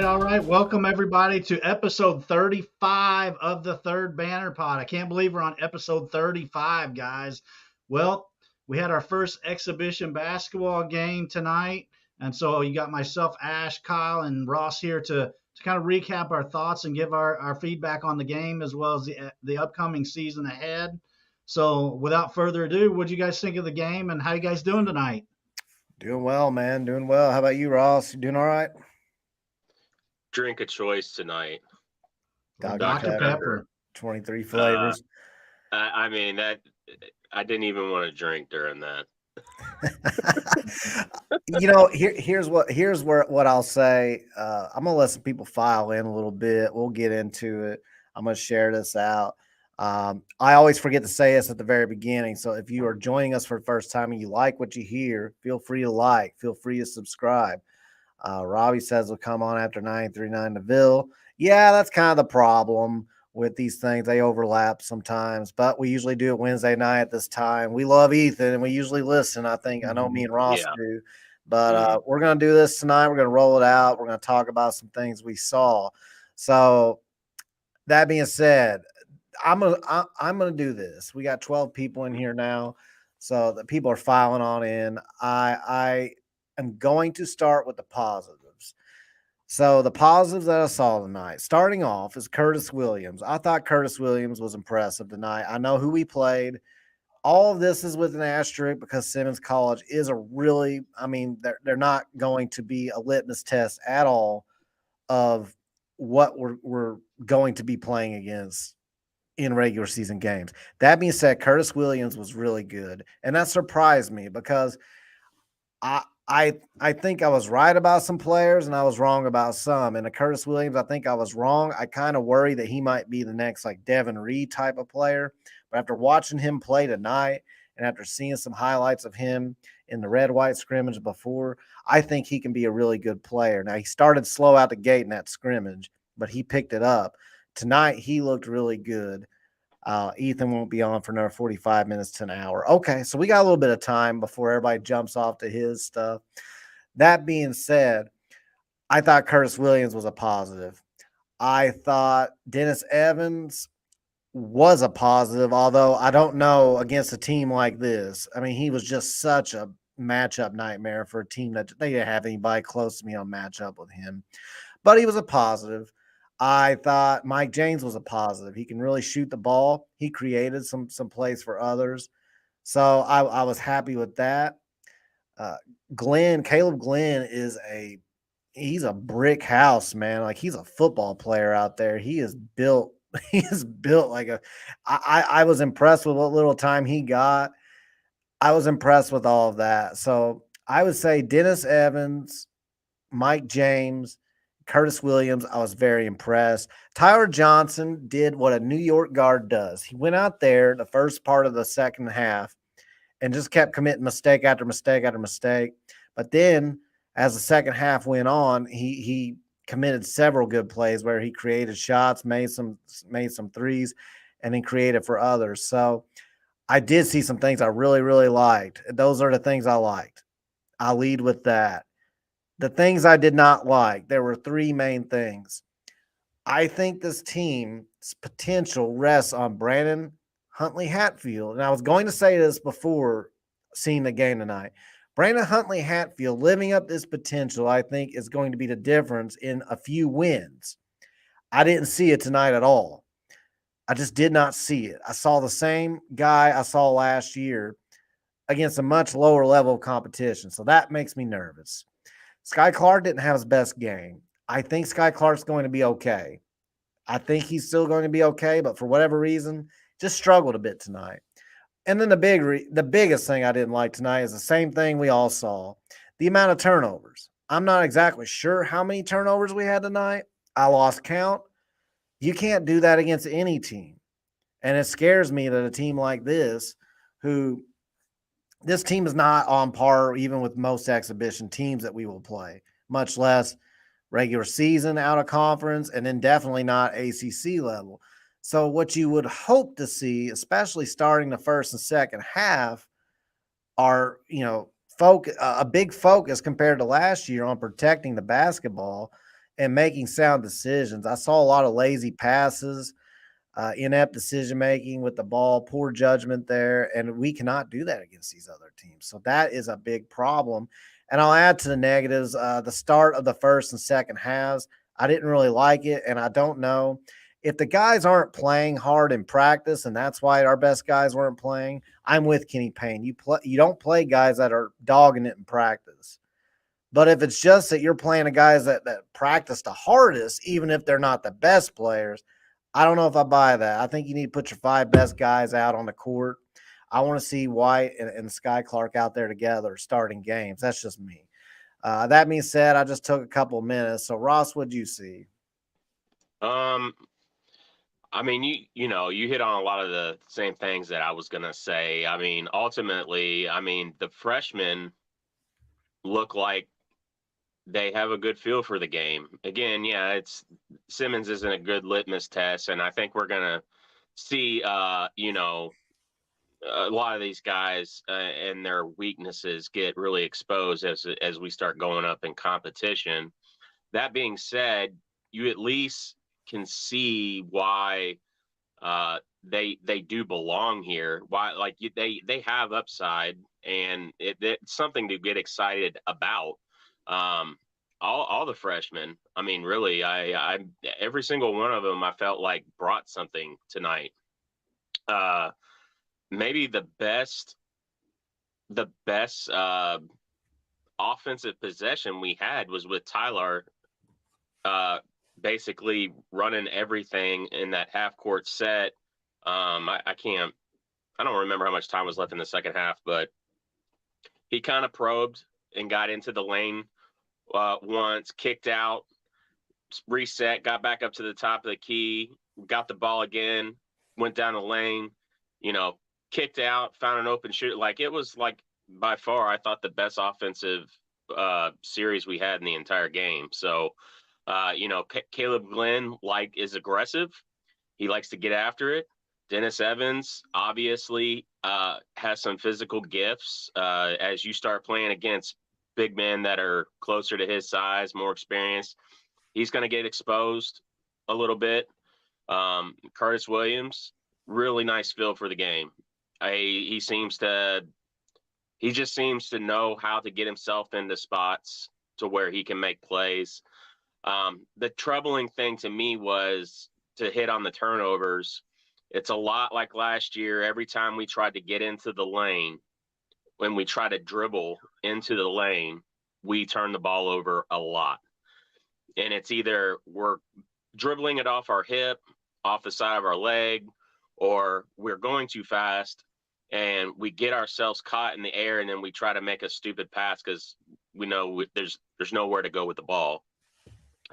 All right. Welcome everybody to episode 35 of the Third Banner Pod. I can't believe we're on episode 35, guys. Well, we had our first exhibition basketball game tonight, and so you got myself, Ash, Kyle, and Ross here to kind of recap our thoughts and give our feedback on the game as well as the upcoming season ahead. So, without further ado, what do you guys think of the game, and how you guys doing tonight? Doing well, man. Doing well. How about you, Ross? You doing all right? Drink a choice tonight. Dr. Pepper. 23 flavors. I mean, that I didn't even want to drink during that. Here's what I'll say. I'm gonna let some people file in a little bit. We'll get into it. I'm gonna share this out. I always forget to say this at the very beginning. So if you are joining us for the first time and you like what you hear, feel free to subscribe. Robbie says will come on after 939 Neville. Yeah, that's kind of the problem with these things. They overlap sometimes, but we usually do it Wednesday night at this time. We love Ethan and we usually listen. I know me and Ross do, but we're going to do this tonight. We're going to roll it out. We're going to talk about some things we saw. So that being said, I'm going to do this. We got 12 people in here now. So the people are filing on in. I am going to start with the positives. So the positives that I saw tonight, starting off, is Curtis Williams. I thought Curtis Williams was impressive tonight. I know who he played. All of this is with an asterisk because Simmons College is they're not going to be a litmus test at all of what we're going to be playing against in regular season games. That being said, Curtis Williams was really good, and that surprised me because I think I was right about some players and I was wrong about some. And Curtis Williams, I think I was wrong. I kind of worry that he might be the next like Devin Reed type of player. But after watching him play tonight and after seeing some highlights of him in the red-white scrimmage before, I think he can be a really good player. Now, he started slow out the gate in that scrimmage, but he picked it up. Tonight, he looked really good. Ethan won't be on for another 45 minutes to an hour. Okay, so we got a little bit of time before everybody jumps off to his stuff. That being said, I thought Curtis Williams was a positive. I thought Dennis Evans was a positive, although I don't know against a team like this. I mean, he was just such a matchup nightmare for a team that they didn't have anybody close to me on matchup with him. But he was a positive. I thought Mike James was a positive. He can really shoot the ball. He created some plays for others. So I was happy with that. Caleb Glenn he's a brick house, man. Like he's a football player out there. He is built like I was impressed with what little time he got. I was impressed with all of that. So I would say Dennis Evans, Mike James, Curtis Williams, I was very impressed. Tyler Johnson did what a New York guard does. He went out there the first part of the second half and just kept committing mistake after mistake after mistake. But then as the second half went on, he committed several good plays where he created shots, made some threes, and then created for others. So I did see some things I really, really liked. Those are the things I liked. I'll lead with that. The things I did not like, there were three main things. I think this team's potential rests on Brandon Huntley Hatfield. And I was going to say this before seeing the game tonight. Brandon Huntley Hatfield living up this potential, I think, is going to be the difference in a few wins. I didn't see it tonight at all. I just did not see it. I saw the same guy I saw last year against a much lower level of competition. So that makes me nervous. Sky Clark didn't have his best game. I think Sky Clark's going to be okay. I think he's still going to be okay, but for whatever reason, just struggled a bit tonight. And then the biggest thing I didn't like tonight is the same thing we all saw, the amount of turnovers. I'm not exactly sure how many turnovers we had tonight. I lost count. You can't do that against any team. And it scares me that a team like this, this team is not on par even with most exhibition teams that we will play, much less regular season out of conference, and then definitely not ACC level. So what you would hope to see, especially starting the first and second half, are, a big focus compared to last year on protecting the basketball and making sound decisions. I saw a lot of lazy passes, inept decision making with the ball, poor judgment there, and we cannot do that against these other teams. So that is a big problem. And I'll add to the negatives, the start of the first and second halves. I didn't really like it, and I don't know if the guys aren't playing hard in practice, and that's why our best guys weren't playing. I'm with Kenny Payne. You don't play guys that are dogging it in practice. But if it's just that you're playing the guys that practice the hardest, even if they're not the best players, I don't know if I buy that. I think you need to put your 5 best guys out on the court. I want to see White and Sky Clark out there together starting games. That's just me. That being said, I just took a couple of minutes. So, Ross, what'd you see? I mean, you hit on a lot of the same things that I was gonna say. I mean, ultimately, the freshmen look like they have a good feel for the game. Again, yeah, it's Simmons isn't a good litmus test, and I think we're gonna see, a lot of these guys and their weaknesses get really exposed as we start going up in competition. That being said, you at least can see why they do belong here. Why, like they have upside, and it's something to get excited about. Um, all the freshmen. I mean, really, I every single one of them I felt like brought something tonight. Maybe the best offensive possession we had was with Tyler basically running everything in that half court set. I don't remember how much time was left in the second half, but he kind of probed and got into the lane once, kicked out, reset, got back up to the top of the key, got the ball again, went down the lane, kicked out, found an open shoot. Like, it was like by far, I thought, the best offensive series we had in the entire game. So, Caleb Glenn is aggressive. He likes to get after it. Dennis Evans obviously has some physical gifts. As you start playing against big men that are closer to his size, more experienced, he's going to get exposed a little bit. Curtis Williams, really nice feel for the game. He just seems to know how to get himself into spots to where he can make plays. The troubling thing to me was to hit on the turnovers. It's a lot like last year. Every time we tried to get into the lane, when we try to dribble into the lane, we turn the ball over a lot. And it's either we're dribbling it off our hip, off the side of our leg, or we're going too fast and we get ourselves caught in the air, and then we try to make a stupid pass because we know there's nowhere to go with the ball.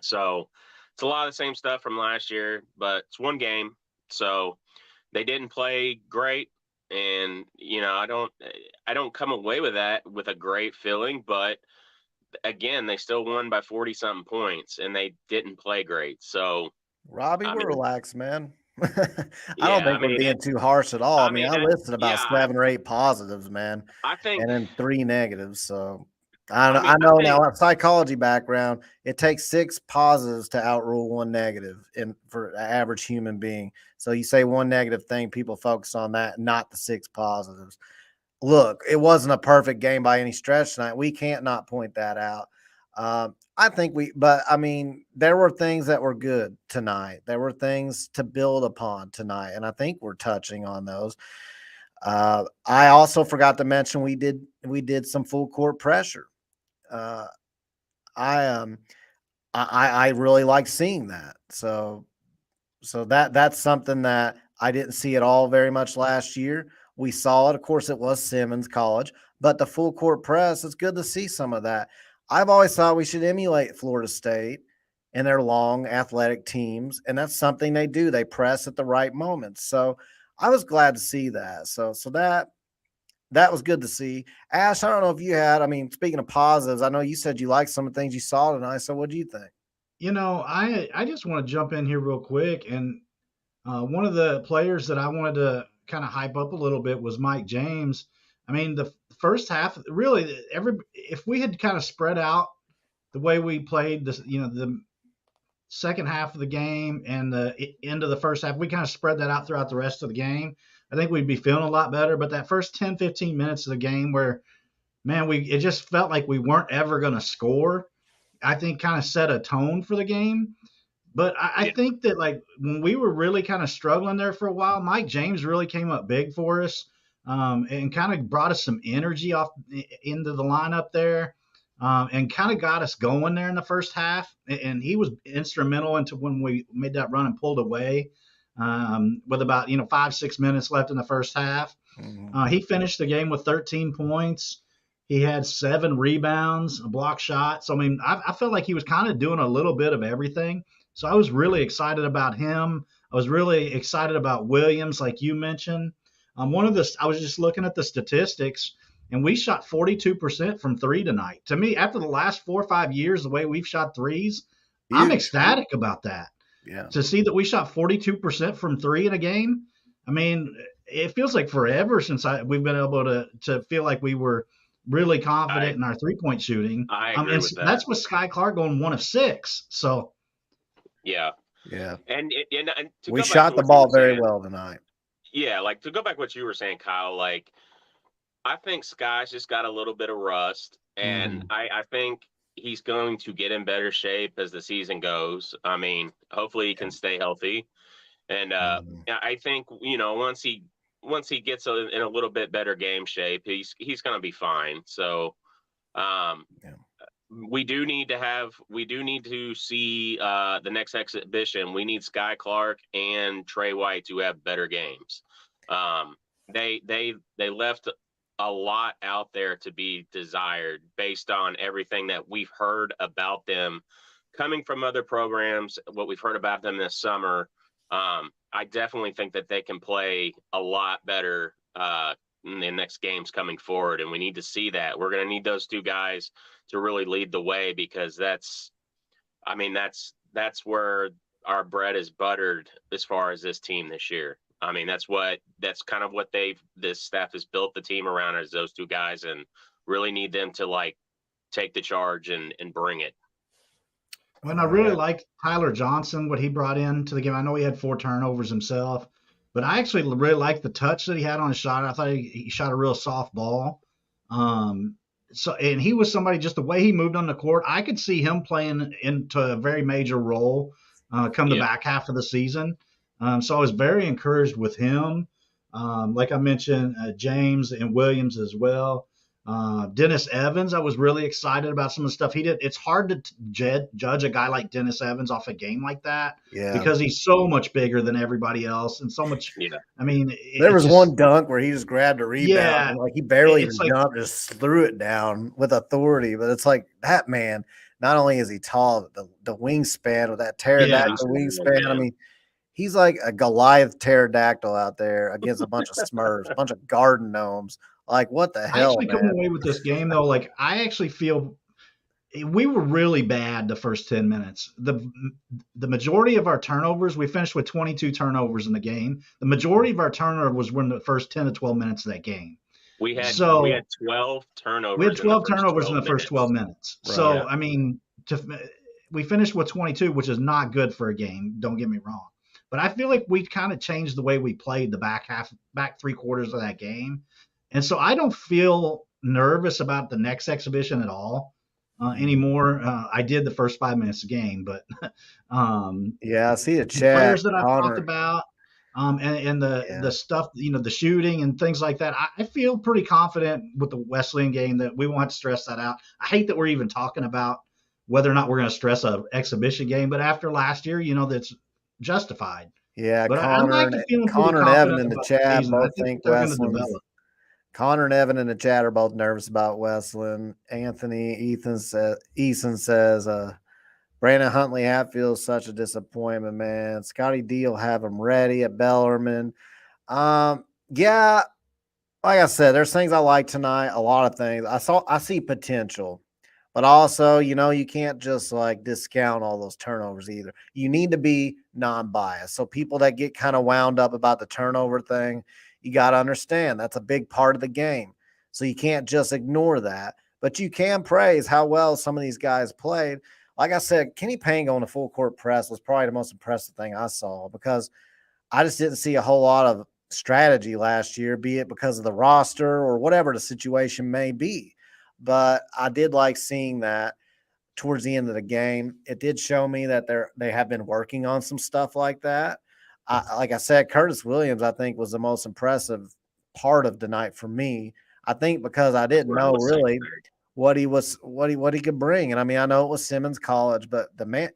So it's a lot of the same stuff from last year, but it's one game. So they didn't play great. And, I don't come away with that with a great feeling, but again, they still won by 40 something points and they didn't play great. So, Robbie, we're relaxed, man. I don't yeah, think we're being too harsh at all. I mean, I listed about yeah, 7 or 8 positives, man, I think, and then 3 negatives. So I know now, a psychology background, it takes 6 positives to outrule 1 negative for an average human being. So you say 1 negative thing, people focus on that, not the 6 positives. Look, it wasn't a perfect game by any stretch tonight. We can't not point that out. I think there were things that were good tonight. There were things to build upon tonight, and I think we're touching on those. I also forgot to mention we did some full court pressure. I really like seeing that. So that's something that I didn't see at all very much last year. We saw it. Of course, it was Simmons College, but the full court press, it's good to see some of that. I've always thought we should emulate Florida State and their long athletic teams, and that's something they do. They press at the right moments. So I was glad to see that. So that was good to see. Ash, I don't know if you had, speaking of positives, I know you said you liked some of the things you saw tonight. So what do you think? I just want to jump in here real quick, and One of the players that I wanted to kind of hype up a little bit was Mike James. I mean, the first half, really, if we had kind of spread out the way we played this, the second half of the game and the end of the first half, we kind of spread that out throughout the rest of the game. I think we'd be feeling a lot better. But that first 10, 15 minutes of the game where, man, it just felt like we weren't ever going to score, I think kind of set a tone for the game. But I think that like when we were really kind of struggling there for a while, Mike James really came up big for us, and kind of brought us some energy off into the lineup there, and kind of got us going there in the first half. And he was instrumental into when we made that run and pulled away, with about 5-6 minutes left in the first half. He finished the game with 13 points. He had 7 rebounds, a block shot. So I mean, I felt like he was kind of doing a little bit of everything. So I was really excited about him. I was really excited about Williams, like you mentioned. I was just looking at the statistics, and we shot 42% from three tonight. To me, after the last 4 or 5 years, the way we've shot threes, I'm ecstatic about that. Yeah. To see that we shot 42% from three in a game, I mean, it feels like forever since we've been able to feel like we were really confident in our 3-point shooting. I agree with that. That's with Sky Clark going 1 of 6. So. Yeah. And we shot the ball very well tonight. Yeah, like to go back to what you were saying, Kyle, like I think Sky's just got a little bit of rust, and I think he's going to get in better shape as the season goes. I mean, hopefully he can stay healthy. And I think, once he gets in a little bit better game shape, he's going to be fine. So we do need to see the next exhibition. We need Sky Clark and Trey White to have better games. They left a lot out there to be desired based on everything that we've heard about them coming from other programs, what we've heard about them this summer. I definitely think that they can play a lot better in the next games coming forward, and we need to see that. We're going to need those two guys to really lead the way, because that's where our bread is buttered as far as this team this year. I mean, that's kind of what this staff has built the team around, is those two guys, and really need them to like take the charge and bring it. And I really liked Tyler Johnson, what he brought into the game. I know he had 4 turnovers himself, but I actually really liked the touch that he had on his shot. I thought he shot a real soft ball. And he was somebody, just the way he moved on the court, I could see him playing into a very major role come the back half of the season. So I was very encouraged with him. Like I mentioned, James and Williams as well. Dennis Evans, I was really excited about some of the stuff he did. It's hard to judge a guy like Dennis Evans off a game like that, because he's so much bigger than everybody else and so much. I mean, there was one dunk where he just grabbed a rebound, and like he barely even jumped, just threw it down with authority. But it's like that man. Not only is he tall, the wingspan with that pterodactyl wingspan. I mean, he's like a Goliath pterodactyl out there against a bunch of Smurfs, a bunch of garden gnomes. Like, what the hell? I actually come away with this game, though. Like, I actually feel we were really bad the first 10 minutes. The majority of our turnovers, we finished with 22 turnovers in the game. The majority of our turnovers were in the first 10 to 12 minutes of that game. We had 12 turnovers. We had 12 turnovers in the first 12 minutes. Right. So, I mean, we finished with 22, which is not good for a game. Don't get me wrong. But I feel like we kind of changed the way we played the back 3 quarters of that game. And so I don't feel nervous about the next exhibition at all anymore. I did the first 5 minutes of the game, but I see the chat. The players that I talked about, and the stuff, the shooting and things like that. I feel pretty confident with the Wesleyan game that we won't have to stress that out. I hate that we're even talking about whether or not we're going to stress an exhibition game, but after last year, that's justified. Yeah, but Connor and Evan in the chat both think Wesleyan. Connor and Evan in the chat are both nervous about Wesleyan. Eason says, Brandon Huntley Hatfield's such a disappointment, man. Scotty D will have him ready at Bellarmine. Yeah, like I said, there's things I like tonight, a lot of things. I see potential, But also, you can't just like discount all those turnovers either. You need to be non-biased. So people that get kind of wound up about the turnover thing, you got to understand that's a big part of the game. So you can't just ignore that, but you can praise how well some of these guys played. Like I said, Kenny Payne going to full court press was probably the most impressive thing I saw, because I just didn't see a whole lot of strategy last year, be it because of the roster or whatever the situation may be. But I did like seeing that towards the end of the game. It did show me that they have been working on some stuff like that. Like I said, Curtis Williams, I think, was the most impressive part of the night for me. I think because I didn't know really what he could bring. And I mean, I know it was Simmons College, but the man,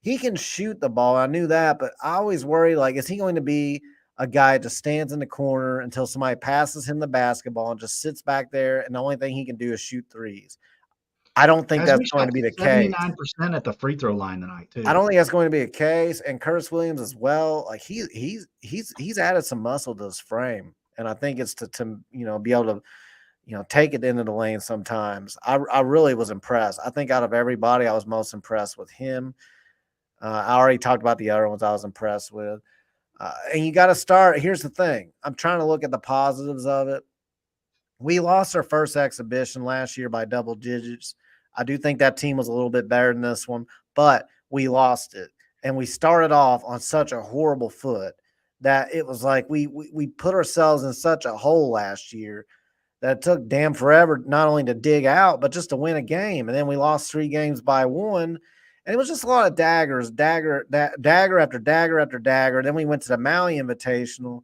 he can shoot the ball. I knew that, but I always worry, like, is he going to be a guy that just stands in the corner until somebody passes him the basketball and just sits back there, and the only thing he can do is shoot threes? I don't think Guys, that's we going shot to be the case. 79% at the free throw line tonight, I too. don't think that's going to be a case. And Curtis Williams as well. Like he's added some muscle to his frame, and I think it's to be able to take it into the lane sometimes. I really was impressed. I think out of everybody, I was most impressed with him. I already talked about the other ones I was impressed with. And you got to start. Here's the thing. I'm trying to look at the positives of it. We lost our first exhibition last year by double digits. I do think that team was a little bit better than this one, but we lost it. And we started off on such a horrible foot that it was like we put ourselves in such a hole last year that it took damn forever not only to dig out, but just to win a game. And then we lost 3 games by 1. And it was just a lot of dagger after dagger after dagger. Then we went to the Maui Invitational,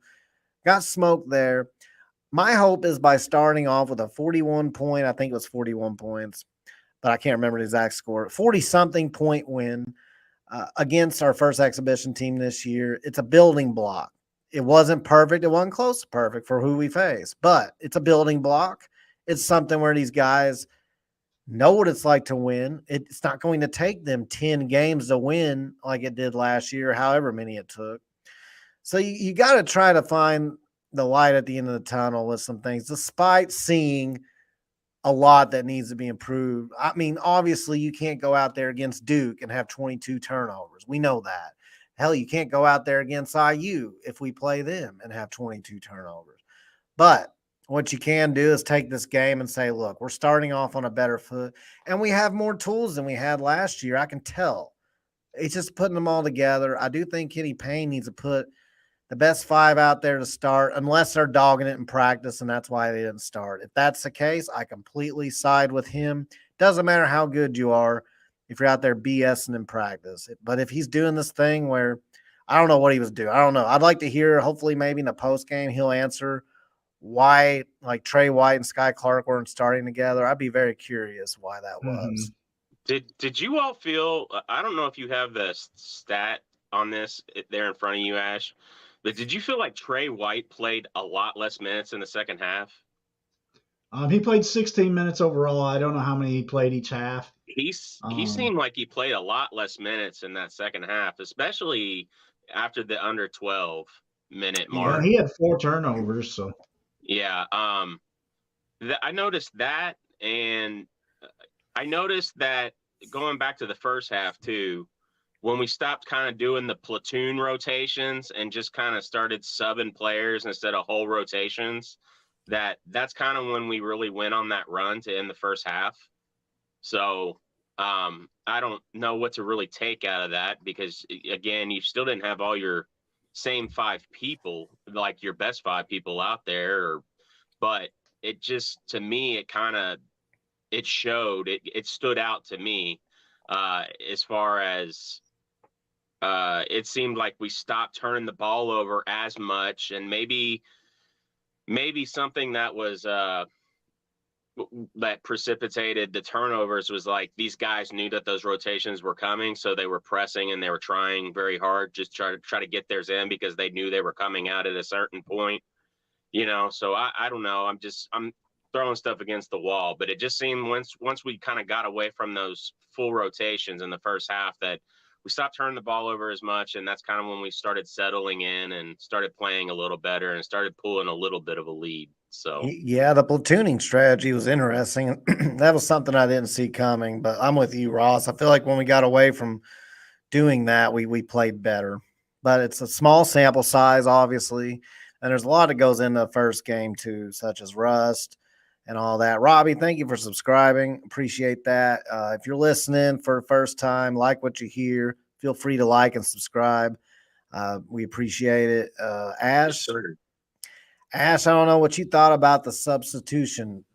got smoked there. My hope is by starting off with a 41 point, I think it was 41 points, but I can't remember the exact score, 40 something point win against our first exhibition team this year. It's a building block. It wasn't perfect. It wasn't close to perfect for who we face, but it's a building block. It's something where these guys know what it's like to win. It's not going to take them 10 games to win like it did last year, however many it took. So you got to try to find the light at the end of the tunnel with some things, despite seeing a lot that needs to be improved. I mean, obviously, you can't go out there against Duke and have 22 turnovers. We know that. Hell, you can't go out there against IU if we play them and have 22 turnovers. But what you can do is take this game and say, look, we're starting off on a better foot, and we have more tools than we had last year. I can tell. It's just putting them all together. I do think Kenny Payne needs to put the best 5 out there to start, unless they're dogging it in practice, and that's why they didn't start. If that's the case, I completely side with him. Doesn't matter how good you are if you're out there BSing in practice. But if he's doing this thing where I don't know what he was doing, I don't know. I'd like to hear, hopefully maybe in the post game, he'll answer why like Trey White and Sky Clark weren't starting together. I'd be very curious why that was. Did you all feel? I don't know if you have the stat on this there in front of you, Ash, but did you feel like Trey White played a lot less minutes in the second half? He played 16 minutes overall. I don't know how many he played each half. He seemed like he played a lot less minutes in that second half, especially after the under 12 minute Well, mark. he had 4 turnovers, so Yeah. I noticed that, and I noticed that going back to the first half too, when we stopped kind of doing the platoon rotations and just kind of started subbing players instead of whole rotations, that's kind of when we really went on that run to end the first half. So I don't know what to really take out of that, because again, you still didn't have all your same 5 people, like your best 5 people out there, but it just, to me, it showed, it stood out to me as far as it seemed like we stopped turning the ball over as much, and maybe something that was that precipitated the turnovers was like these guys knew that those rotations were coming, so they were pressing and they were trying very hard just try to get theirs in because they knew they were coming out at a certain point, So I don't know. I'm throwing stuff against the wall, but it just seemed once we kind of got away from those full rotations in the first half that we stopped turning the ball over as much, and that's kind of when we started settling in and started playing a little better and started pulling a little bit of a lead. So Yeah, the platooning strategy was interesting. That was something I didn't see coming, but I'm with you, Ross. I feel like when we got away from doing that, we played better. But it's a small sample size, obviously, and there's a lot that goes into the first game too, such as rust and all that. Robbie, thank you for subscribing. Appreciate that. If you're listening for the first time, like what you hear, feel free to like and subscribe. We appreciate it. yes, Ash, sir. Ash, I don't know what you thought about the substitution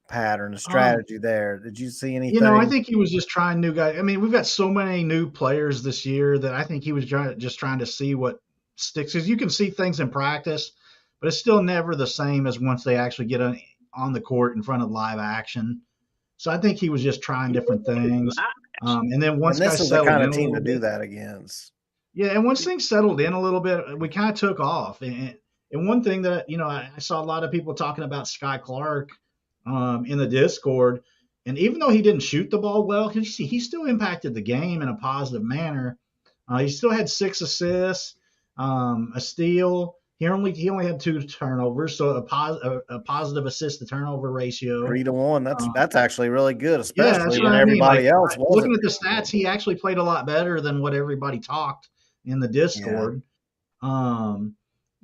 pattern, the Um, strategy there. Did you see I anything? think he was just trying new guys. I mean, we've got so many new players this year that I think he was just trying to see what sticks. Because you can see things in practice, but it's still never the same as once they actually get on the court in front of live action. So I think he was just trying different things. And then once And this guys is the settled kind in of a team to little do bit, that against. yeah, and once things settled in a little bit, we kind of took off. And one thing that I saw a lot of people talking about Sky Clark in the Discord, and even though he didn't shoot the ball well, he still impacted the game in a positive manner. He still had 6 assists, a steal. He only had 2 turnovers, so a positive assist to turnover ratio. 3-1. Um, That's actually really good, yeah, especially that's what when I mean. Like everybody else looking wasn't at the very stats, good. he actually played a lot better than what everybody talked in the Yeah. Discord. Um,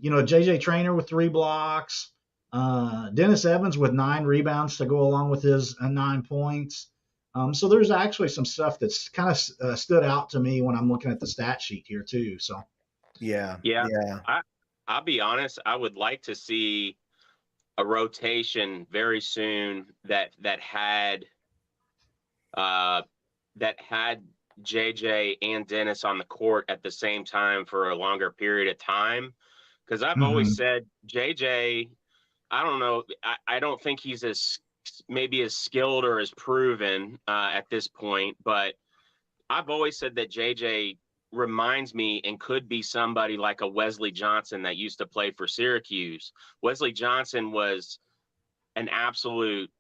JJ Trainer with 3 blocks. Dennis Evans with 9 rebounds to go along with his 9 points. So there's actually some stuff that's kind of stood out to me when I'm looking at the stat sheet here too. So Yeah. Yeah, Yeah. I'll be honest. I would like to see a rotation very soon uh, that had JJ and Dennis on the court at the same time for a longer period of time. Because I've always mhm. said JJ, I don't know, I don't think he's maybe as skilled or as proven at this point, but I've always said that JJ reminds me and could be somebody like a Wesley Johnson that used to play for Syracuse. Wesley Johnson was an absolute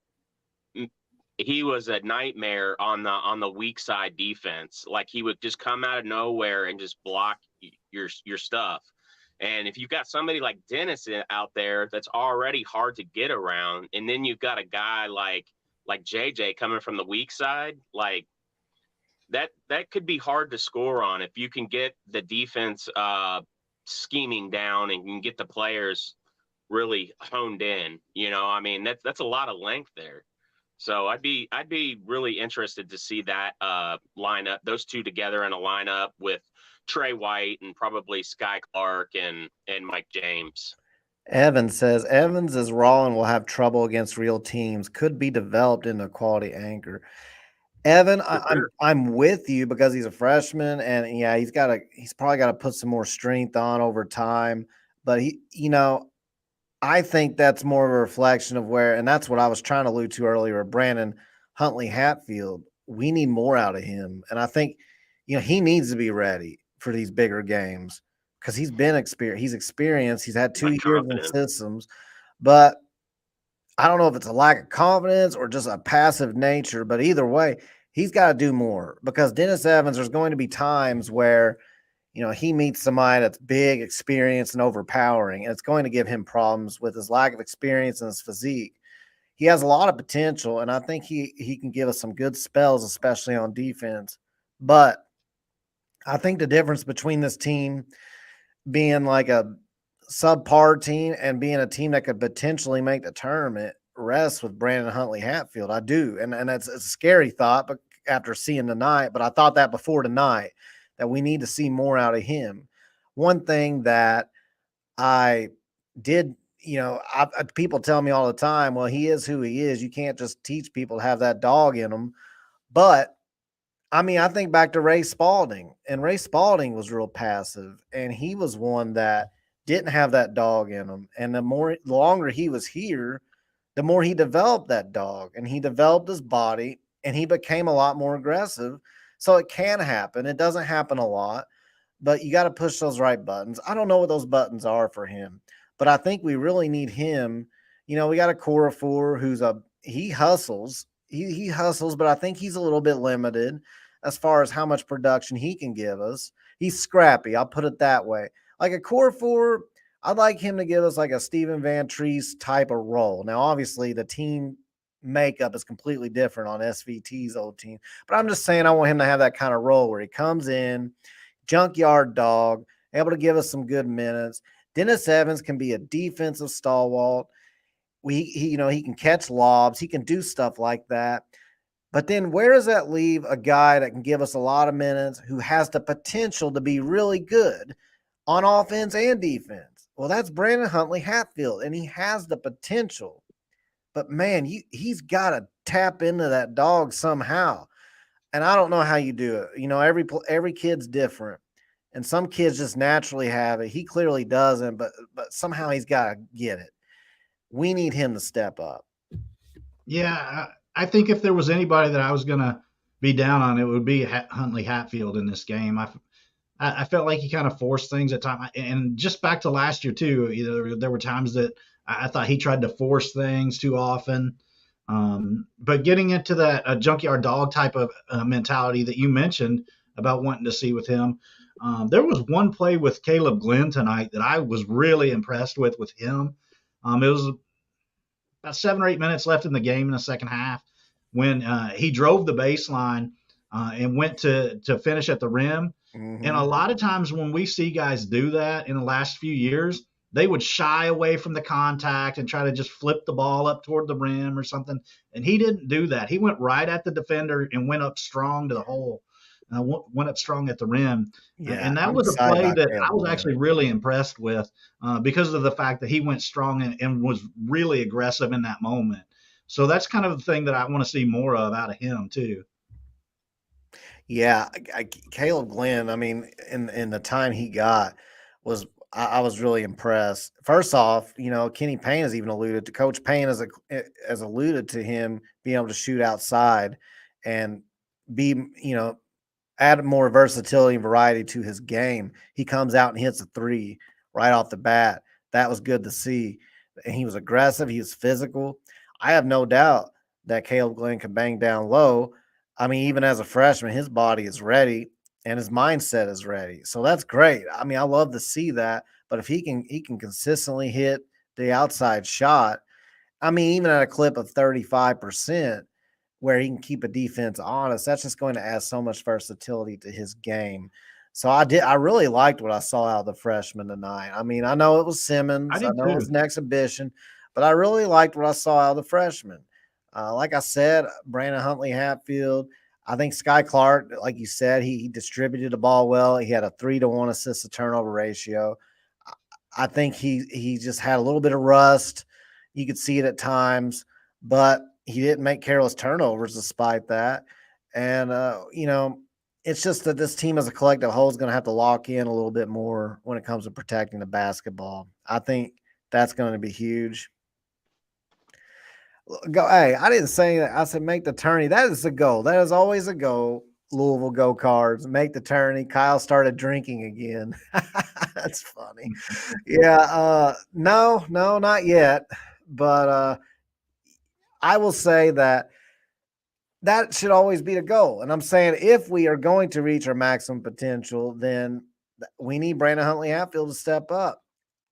he was a nightmare on the weak side defense. Like he would just come out of nowhere and just block your stuff. And if you've got somebody like Dennis out there that's already hard to get around, and then you've got a guy like JJ coming from the weak side, like that could be hard to score on if you can get the defense scheming down and can get the players really honed in. I mean that's a lot of length there. So I'd be really interested to see that lineup, those two together in a lineup with Trey White and probably Sky Clark and Mike James. Evans says Evans is raw and will have trouble against real teams. Could be developed into a quality anchor. Evan, For sure. I'm with you because he's a freshman and yeah, he's probably got to put some more strength on over time. But I think that's more of a reflection of and that's what I was trying to allude to earlier. Brandon Huntley Hatfield, we need more out of him, and I think he needs to be ready for these bigger games because he's been experienced. He's experienced. He's had 2 years in Confident. systems, but I don't know if it's a lack of confidence or just a passive nature. But either way, he's got to do more because Dennis Evans. There's going to be times where he meets somebody that's big, experienced, and overpowering, and it's going to give him problems with his lack of experience and his physique. He has a lot of potential, and I think he can give us some good spells, especially on defense. But I think the difference between this team being like a subpar team and being a team that could potentially make the tournament rests with Brandon Huntley Hatfield. I do, and it's a scary thought, but after seeing tonight, but I thought that before tonight that we need to see more out of him. One thing that I did, people tell me all the time, well, he is who he is. You can't just teach people to have that dog in them. But I mean, I think back to Ray Spalding, and Ray Spalding was real passive, and he was one that didn't have that dog in him. And the longer he was here, the more he developed that dog, and he developed his body, and he became a lot more aggressive. So it can happen. It doesn't happen a lot, but you got to push those right buttons. I don't know what those buttons are for him, but I think we really need him. We got a Corafor he hustles. He hustles, but I think he's a little bit limited. as far as how much production he can give us. He's scrappy. I'll put it that way. Like a core four, I'd like him to give us like a Steven Van Treese type of role. Now, obviously, the team makeup is completely different on SVT's old team, but I'm just saying I want him to have that kind of role where he comes in, junkyard dog, able to give us some good minutes. Dennis Evans can be a defensive stalwart. He can catch lobs. He can do stuff like that. But then where does that leave a guy that can give us a lot of minutes who has the potential to be really good on offense and defense? Well, that's Brandon Huntley Hatfield, and he has the potential. But, man, he's got to tap into that dog somehow. And I don't know how you do it. Every kid's different. And some kids just naturally have it. He clearly doesn't, but somehow he's got to get it. We need him to step up. Yeah, I think if there was anybody that I was going to be down on, it would be Huntley Hatfield in this game. I felt like he kind of forced things at times. And just back to last year, too, there were times that I thought he tried to force things too often. But getting into that junkyard dog type of mentality that you mentioned about wanting to see with him, there was one play with Caleb Glenn tonight that I was really impressed with him. It was about 7 or 8 minutes left in the game in the second half when he drove the baseline and went to finish at the rim. Mm-hmm. And a lot of times when we see guys do that in the last few years, they would shy away from the contact and try to just flip the ball up toward the rim or something. And he didn't do that. He went right at the defender and went up strong to the hole. Went up strong at the rim. Yeah, and that was a play that I was actually really impressed with because of the fact that he went strong and was really aggressive in that moment. So that's kind of the thing that I want to see more of out of him too. Yeah, Caleb Glenn, I mean, in the time he got I was really impressed. First off, Kenny Payne has even alluded to Coach Payne has alluded to him being able to shoot outside and be, add more versatility and variety to his game. He comes out and hits a three right off the bat. That was good to see. And he was aggressive. He was physical. I have no doubt that Caleb Glenn can bang down low. I mean, even as a freshman, his body is ready and his mindset is ready. So that's great. I mean, I love to see that. But if he can consistently hit the outside shot, I mean, even at a clip of 35%, where he can keep a defense honest, that's just going to add so much versatility to his game. So I really liked what I saw out of the freshman tonight. I mean, I know it was Simmons. I know it was an exhibition, but I really liked what I saw out of the freshman. Like I said, Brandon Huntley Hatfield, I think Sky Clark, like you said, he distributed the ball well. He had a 3-to-1 assist to turnover ratio. I think he just had a little bit of rust. You could see it at times, but he didn't make careless turnovers despite that. And, it's just that this team as a collective whole is going to have to lock in a little bit more when it comes to protecting the basketball. I think that's going to be huge. Hey, I didn't say that. I said make the tourney. That is a goal. That is always a goal. Louisville Go Cards. Make the tourney. Kyle started drinking again. That's funny. Yeah. No, not yet. But I will say that should always be the goal. And I'm saying if we are going to reach our maximum potential, then we need Brandon Huntley Hatfield to step up.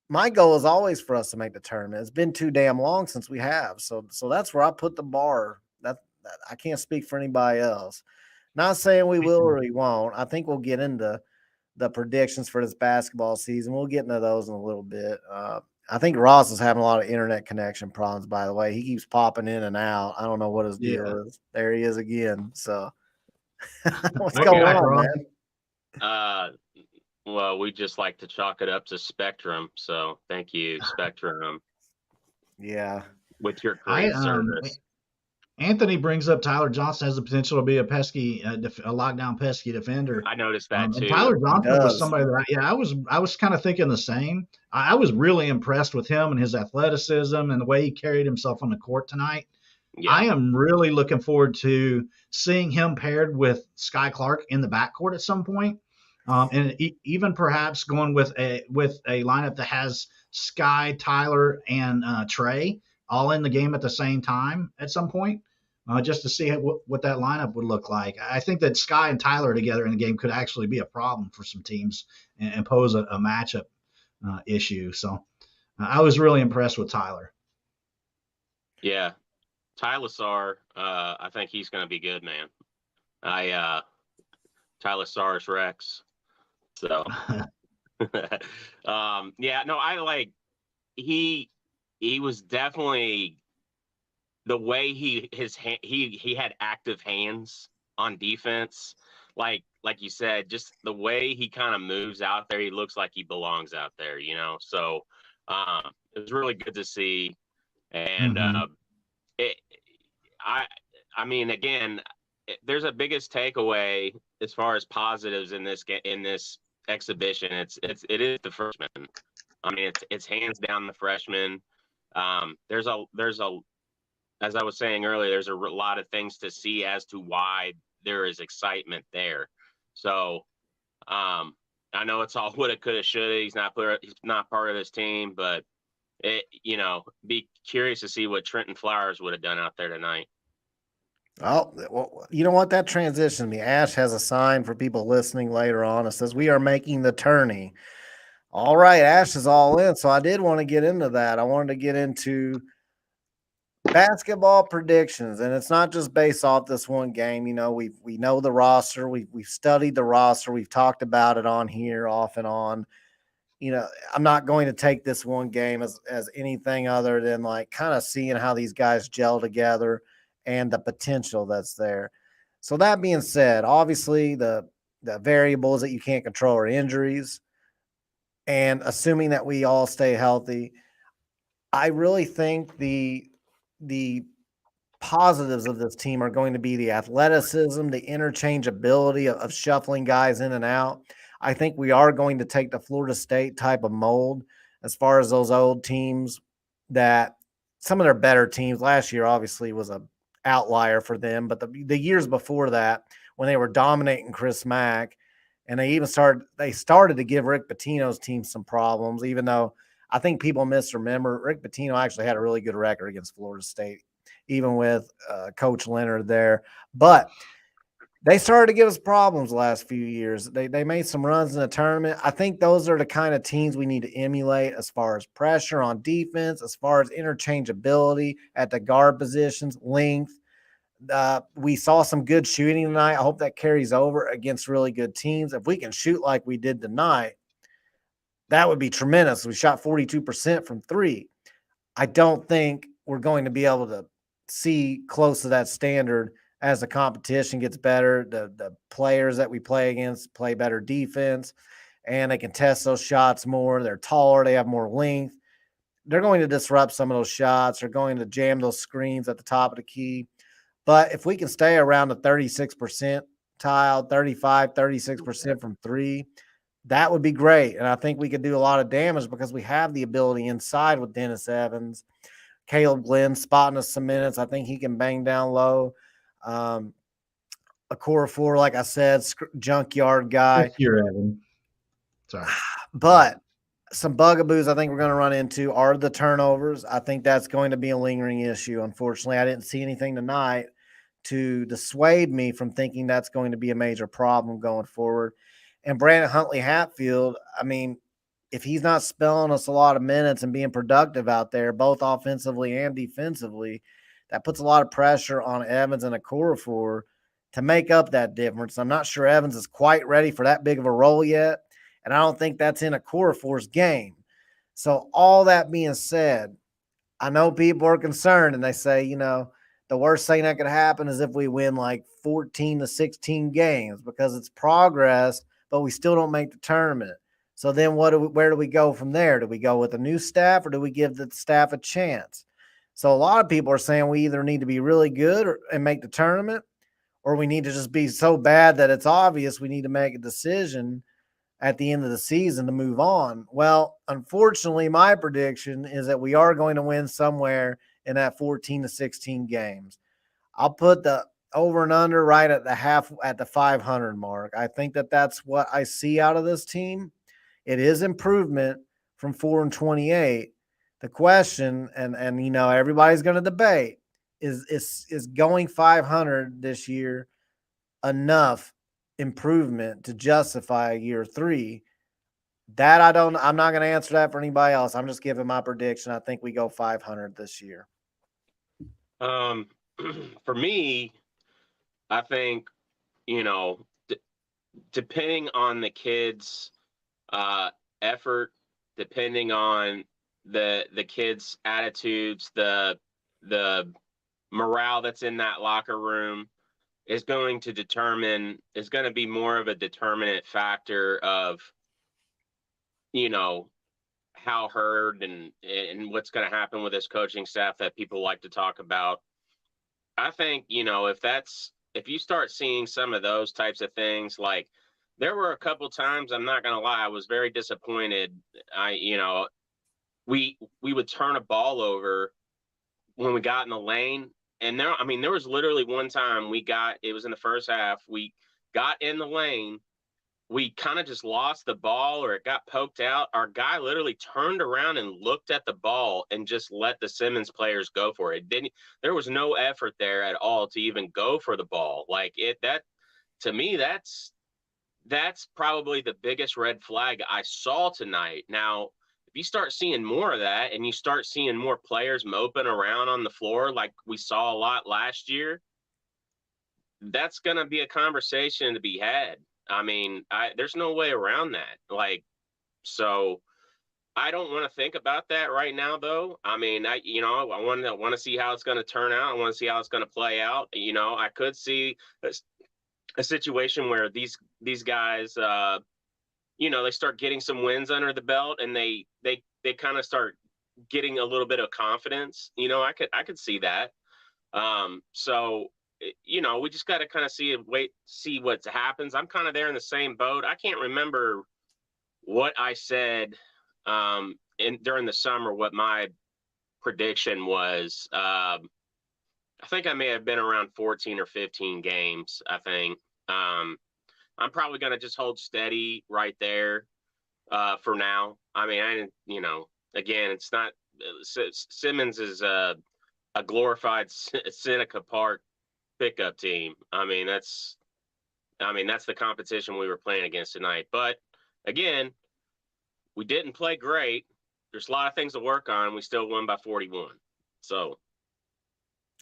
My goal is always for us to make the tournament. It's been too damn long since we have. So that's where I put the bar. That I can't speak for anybody else. Not saying we will or we won't. I think we'll get into the predictions for this basketball season. We'll get into those in a little bit. I think Ross is having a lot of internet connection problems, by the way. He keeps popping in and out. I don't know what his deal is. There he is again. So what's going on, man? Well, we just like to chalk it up to Spectrum. So thank you, Spectrum. Yeah. With your great service. Anthony brings up Tyler Johnson has the potential to be a pesky, a lockdown pesky defender. I noticed that too. And Tyler Johnson was somebody that I was kind of thinking the same. I was really impressed with him and his athleticism and the way he carried himself on the court tonight. Yeah. I am really looking forward to seeing him paired with Sky Clark in the backcourt at some point. And even perhaps going with a lineup that has Sky, Tyler, and Trey all in the game at the same time at some point. just to see what that lineup would look like. I think that Sky and Tyler together in the game could actually be a problem for some teams and pose a matchup issue. So I was really impressed with Tyler. Yeah, Tyler, I think he's going to be good, man. Tylosaurus Rex. So, yeah, no, I like he was definitely the way he had active hands on defense. Like you said, just the way he kind of moves out there, he looks like he belongs out there, you know. So, it was really good to see, and Mm-hmm. it, I I mean, again, there's a biggest takeaway as far as positives in this exhibition. It is the freshmen. I mean, it's hands down the freshmen. There's a as I was saying earlier, there's a lot of things to see as to why there is excitement there. So, I know it's all woulda, coulda, shoulda. He's not part of this team, but be curious to see what Trenton Flowers would have done out there tonight. Oh, well, you know what? That transitions me. Ash has a sign for people listening later on. It says, "We are making the tourney." All right, Ash is all in. So I did want to get into that. I wanted to get into basketball predictions, and it's not just based off this one game. You know, we know the roster. We've studied the roster. We've talked about it on here off and on. You know, I'm not going to take this one game as anything other than like kind of seeing how these guys gel together and the potential that's there. So that being said, obviously the variables that you can't control are injuries, and assuming that we all stay healthy, I really think the positives of this team are going to be the athleticism, the interchangeability of shuffling guys in and out. I think we are going to take the Florida State type of mold as far as those old teams that some of their better teams last year obviously was a outlier for them, but the years before that when they were dominating Chris Mack and they started to give Rick Pitino's team some problems, even though I think people misremember Rick Pitino actually had a really good record against Florida State even with Coach Leonard there. But they started to give us problems the last few years. They made some runs in the tournament. I think those are the kind of teams we need to emulate as far as pressure on defense, as far as interchangeability at the guard positions, length. We saw some good shooting tonight. I hope that carries over against really good teams. If we can shoot like we did tonight, that would be tremendous. We shot 42% from three. I don't think we're going to be able to see close to that standard as the competition gets better. The players that we play against play better defense, and they can test those shots more. They're taller, they have more length. They're going to disrupt some of those shots. They're going to jam those screens at the top of the key. But if we can stay around the 36% tile, 35, 36% from three, that would be great. And I think we could do a lot of damage because we have the ability inside with Dennis Evans, Caleb Glenn spotting us some minutes. I think he can bang down low. A core four, like I said, junkyard guy. You're Evan. Sorry. But some bugaboos I think we're going to run into are the turnovers. I think that's going to be a lingering issue. Unfortunately, I didn't see anything tonight to dissuade me from thinking that's going to be a major problem going forward. And Brandon Huntley Hatfield, I mean, if he's not spelling us a lot of minutes and being productive out there, both offensively and defensively, that puts a lot of pressure on Evans and Okorafor to make up that difference. I'm not sure Evans is quite ready for that big of a role yet, and I don't think that's in Okorafor's game. So all that being said, I know people are concerned and they say, you know, the worst thing that could happen is if we win like 14 to 16 games because it's progress, but we still don't make the tournament. So then where do we go from there? Do we go with a new staff or do we give the staff a chance? So a lot of people are saying we either need to be really good and make the tournament, or we need to just be so bad that it's obvious we need to make a decision at the end of the season to move on. Well, unfortunately, my prediction is that we are going to win somewhere in that 14 to 16 games. I'll put the over and under right at the 500 mark. I think that that's what I see out of this team. It is improvement from 4-28. The question, and you know, everybody's going to debate, is going 500 this year enough improvement to justify year 3? That I'm not going to answer that for anybody else. I'm just giving my prediction. I think we go 500 this year. For me, I think, depending on the kids' effort, depending on the kids' attitudes, the morale that's in that locker room is going to be more of a determinant factor of, how Hurd and what's going to happen with his coaching staff that people like to talk about. I think, if you start seeing some of those types of things, like there were a couple times, I'm not going to lie, I was very disappointed. We would turn a ball over when we got in the lane. And there was literally one time it was in the first half, we got in the lane, we kind of just lost the ball or it got poked out. Our guy literally turned around and looked at the ball and just let the Simmons players go for it. There was no effort there at all to even go for the ball. To me, that's probably the biggest red flag I saw tonight. Now, if you start seeing more of that and you start seeing more players moping around on the floor like we saw a lot last year, that's going to be a conversation to be had. There's no way around that. So I don't want to think about that right now, though. I want to see how it's going to turn out. I want to see how it's going to play out. I could see a situation where these guys, they start getting some wins under the belt and they kind of start getting a little bit of confidence. I could see that. So we just got to kind of see what happens. I'm kind of there in the same boat. I can't remember what I said during the summer, what my prediction was. I think I may have been around 14 or 15 games, I think. I'm probably going to just hold steady right there for now. Again, it's not Simmons is a glorified Seneca Park pickup team. That's the competition we were playing against tonight. But again, we didn't play great. There's a lot of things to work on. We still won by 41. So,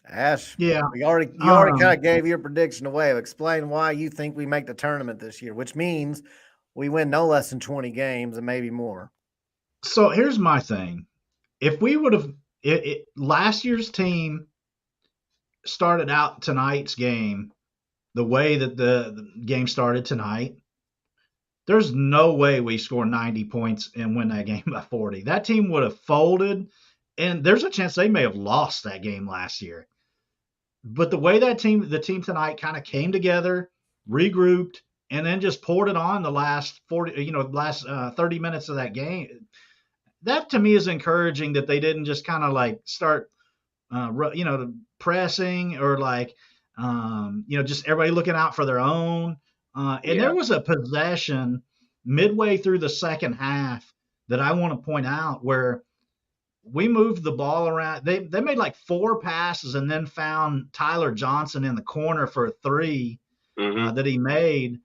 Ash, yeah, you already kind of gave your prediction away. Explain why you think we make the tournament this year, which means we win no less than 20 games and maybe more. So here's my thing: if we would have last year's team started out tonight's game the way that the game started tonight, there's no way we score 90 points and win that game by 40. That team would have folded, and there's a chance they may have lost that game last year. But the way the team tonight kind of came together, regrouped, and then just poured it on the last 30 minutes of that game, that to me is encouraging that they didn't just kind of start pressing or just everybody looking out for their own. There was a possession midway through the second half that I want to point out where we moved the ball around. They made 4 passes and then found Tyler Johnson in the corner for a 3 that he made.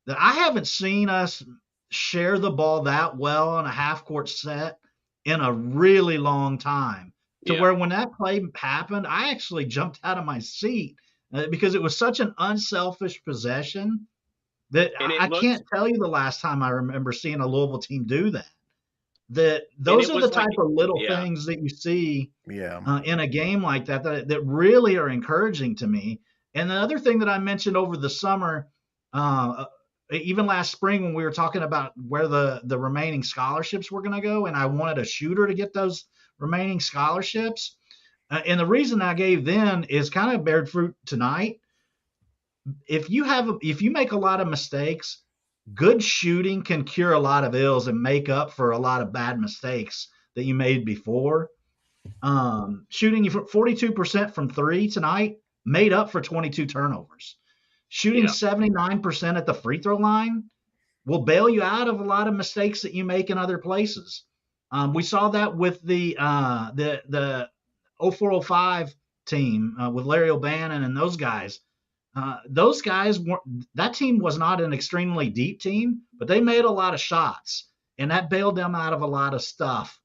That I haven't seen us share the ball that well on a half-court set in a really long time. Where when that play happened, I actually jumped out of my seat because it was such an unselfish possession that I can't tell you the last time I remember seeing a Louisville team do that. Those are the type of little things that you see in a game like that really are encouraging to me. And the other thing that I mentioned over the summer, even last spring when we were talking about where the remaining scholarships were going to go, and I wanted a shooter to get those remaining scholarships. And the reason I gave then is kind of bared fruit tonight. If you make a lot of mistakes, good shooting can cure a lot of ills and make up for a lot of bad mistakes that you made before. Shooting 42% from 3 tonight made up for 22 turnovers. Shooting 79% at the free throw line will bail you out of a lot of mistakes that you make in other places. We saw that with the 0405 team with Larry O'Bannon and those guys weren't. That team was not an extremely deep team, but they made a lot of shots, and that bailed them out of a lot of stuff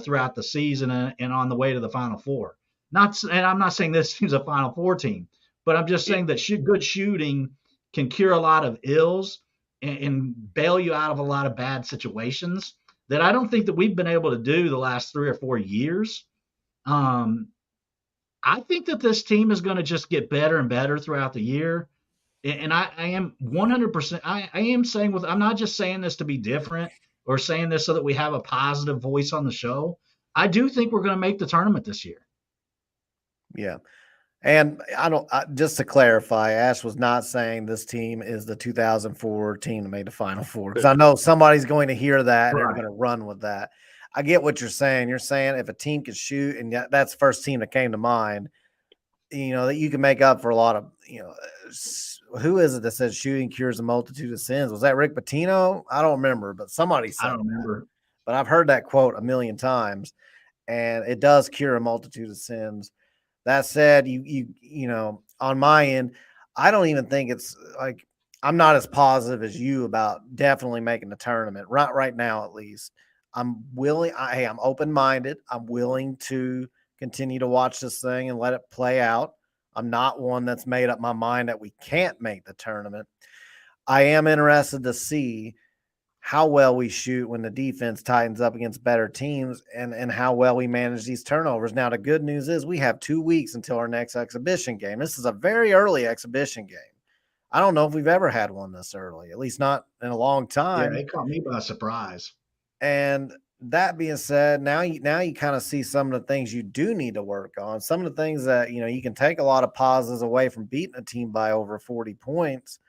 throughout the season and on the way to the Final Four. And I'm not saying this team's a Final Four team, but I'm just saying that good shooting can cure a lot of ills and bail you out of a lot of bad situations that I don't think that we've been able to do the last 3 or 4 years. Um, I think that this team is going to just get better and better throughout the year. And I am 100%. I am saying I'm not just saying this to be different or saying this so that we have a positive voice on the show. I do think we're going to make the tournament this year. Yeah. And just to clarify, Ash was not saying this team is the 2004 team that made the Final Four, because I know somebody's going to hear that and they're going to run with that. I get what you're saying. You're saying if a team can shoot, and that's the first team that came to mind, that you can make up for a lot of, who is it that says shooting cures a multitude of sins? Was that Rick Pitino? I don't remember, but somebody said I don't remember. That. But I've heard that quote a million times, and it does cure a multitude of sins. That said, on my end, I don't even think it's like, I'm not as positive as you about definitely making the tournament right now, at least. I'm willing. I'm open-minded. I'm willing to continue to watch this thing and let it play out. I'm not one that's made up my mind that we can't make the tournament. I am interested to see how well we shoot when the defense tightens up against better teams, and how well we manage these turnovers. Now, the good news is we have 2 weeks until our next exhibition game. This is a very early exhibition game. I don't know if we've ever had one this early, at least not in a long time. Yeah, it caught me by surprise. And that being said, now you kind of see some of the things you do need to work on. Some of the things that, you can take a lot of positives away from beating a team by over 40 points.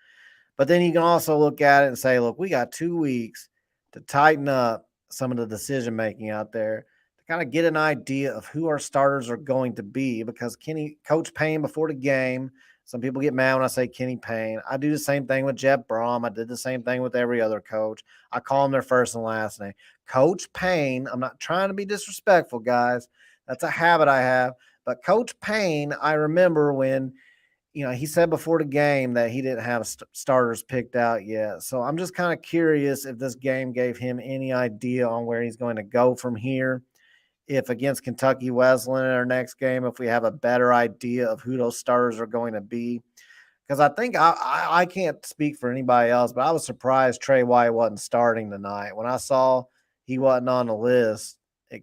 But then you can also look at it and say, look, we got 2 weeks to tighten up some of the decision making out there, to kind of get an idea of who our starters are going to be. Because Coach Payne before the game, some people get mad when I say Kenny Payne. I do the same thing with Jeff Brom. I did the same thing with every other coach. I call them their first and last name. Coach Payne, I'm not trying to be disrespectful, guys. That's a habit I have. But Coach Payne, I remember when he said before the game that he didn't have starters picked out yet. So I'm just kind of curious if this game gave him any idea on where he's going to go from here. If against Kentucky Wesleyan in our next game, if we have a better idea of who those starters are going to be. Because I think I can't speak for anybody else, but I was surprised Trey White wasn't starting tonight. When I saw he wasn't on the list,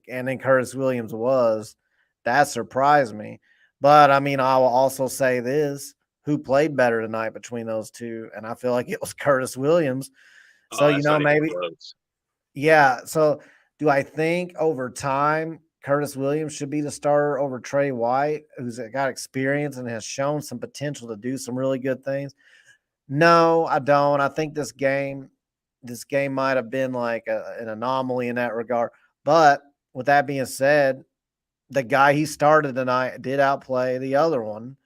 and then Curtis Williams was, that surprised me. But, I will also say this, who played better tonight between those two? And I feel like it was Curtis Williams. So, maybe – yeah. So, do I think over time Curtis Williams should be the starter over Trey White, who's got experience and has shown some potential to do some really good things? No, I don't. I think this game might have been like an anomaly in that regard. But with that being said, the guy he started tonight did outplay the other one.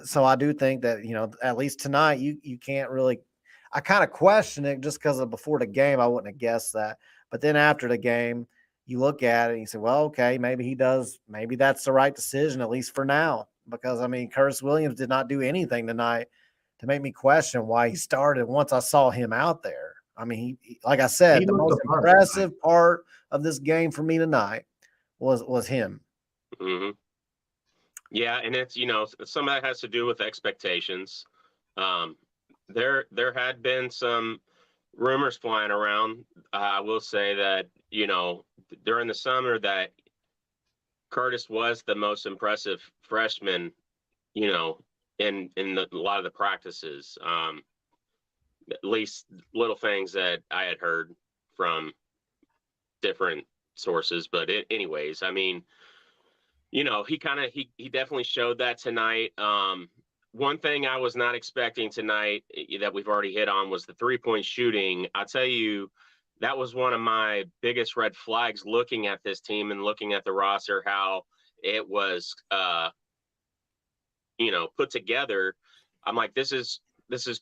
So I do think that, at least tonight, you can't really – I kind of question it just because of before the game, I wouldn't have guessed that. But then after the game, you look at it and you say, well, okay, maybe he does. Maybe that's the right decision, at least for now. Because, Curtis Williams did not do anything tonight to make me question why he started once I saw him out there. He like I said, the most impressive part of this game for me tonight was him. Mm-hmm. Yeah, and it's, some of that has to do with expectations. There had been some rumors flying around. I will say that, during the summer that Curtis was the most impressive freshman, in a lot of the practices. At least little things that I had heard from different sources. But anyways, he definitely showed that tonight. One thing I was not expecting tonight that we've already hit on was the 3-point shooting. I'll tell you, that was one of my biggest red flags looking at this team and looking at the roster, how it was, put together. I'm like, this is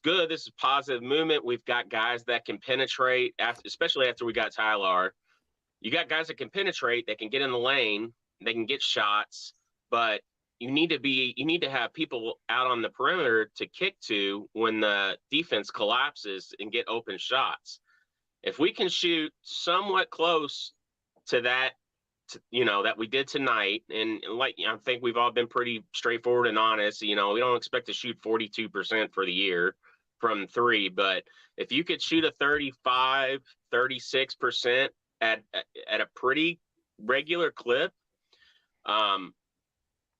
good. This is positive movement. We've got guys that can penetrate, especially after we got Tyler. You got guys that can penetrate, that can get in the lane, they can get shots, but you need to have people out on the perimeter to kick to when the defense collapses and get open shots. If we can shoot somewhat close to that, that we did tonight, and like I think we've all been pretty straightforward and honest. We don't expect to shoot 42% for the year from three, but if you could shoot a 35, 36% at a pretty regular clip,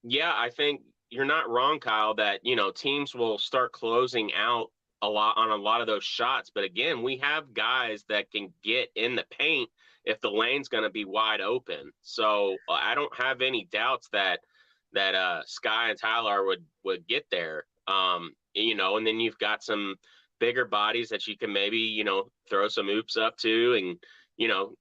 yeah, I think you're not wrong, Kyle, that, teams will start closing out a lot of those shots. But again, we have guys that can get in the paint if the lane's going to be wide open. So I don't have any doubts that Sky and Tyler would get there. And then you've got some bigger bodies that you can maybe, throw some oops up to, and,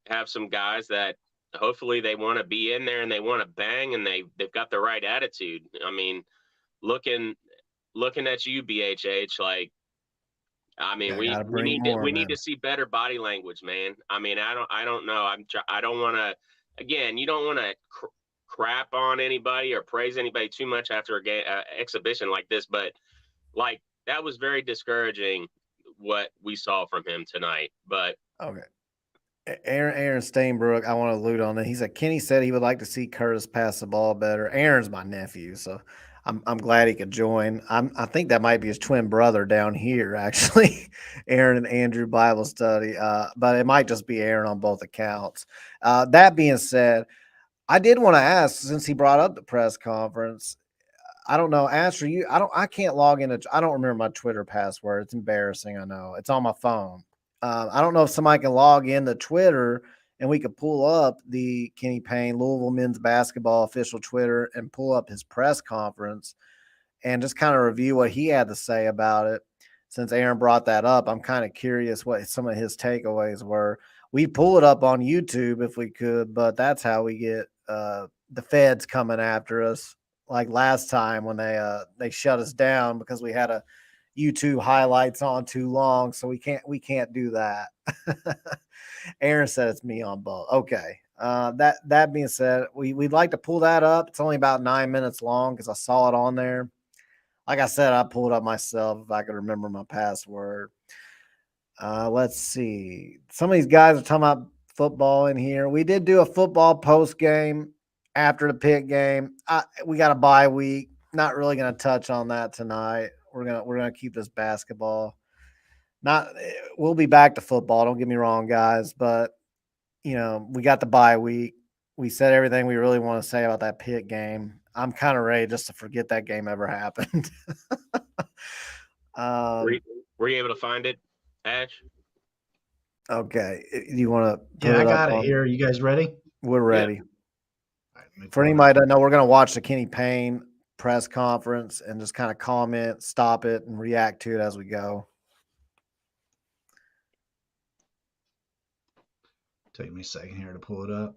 have some guys that hopefully they want to be in there and they want to bang, and they've got the right attitude. I mean, looking at you, BHH, like, I mean, Yeah, we need man. to see better body language, man. I mean, I don't know. I don't want to. Again, you don't want to crap on anybody or praise anybody too much after a game exhibition like this, but like that was very discouraging what we saw from him tonight. But Okay. Aaron Stainbrook, I want to allude on that. He said Kenny said he would like to see Curtis pass the ball better. Aaron's my nephew, so I'm glad he could join. I think that might be his twin brother down here, actually. Aaron and Andrew Bible study, but it might just be Aaron on both accounts. That being said, I did want to ask, since he brought up the press conference. I don't know. Answer you. I can't log into. I don't remember my Twitter password. It's embarrassing. I know it's on my phone. I don't know if somebody can log into Twitter and we could pull up the Kenny Payne Louisville men's basketball official Twitter and pull up his press conference and just kind of review what he had to say about it. Since Aaron brought that up, I'm kind of curious what some of his takeaways were. We pull it up on YouTube if we could, but that's how we get the feds coming after us. Like last time when they shut us down because we had a YouTube highlights on too long, so we can't do that. Aaron said it's me on both. Okay. That being said, we'd like to pull that up. It's only about 9 minutes long because I saw it on there. Like I said, I pulled it up myself if I could remember my password. Let's see. Some of these guys are talking about football in here. We did do a football post game after the Pitt game. We got a bye week. Not really going to touch on that tonight. We're gonna keep this basketball. We'll be back to football. Don't get me wrong, guys, but we got the bye week. We said everything we really want to say about that Pitt game. I'm kind of ready just to forget that game ever happened. were you able to find it, Ash? Okay, you want to? Yeah, I got it here. You guys ready? We're ready. Yeah. All right, For anybody that know, we're going to watch the Kenny Payne press conference and just kind of comment, stop it, and react to it as we go. Take me a second here to pull it up.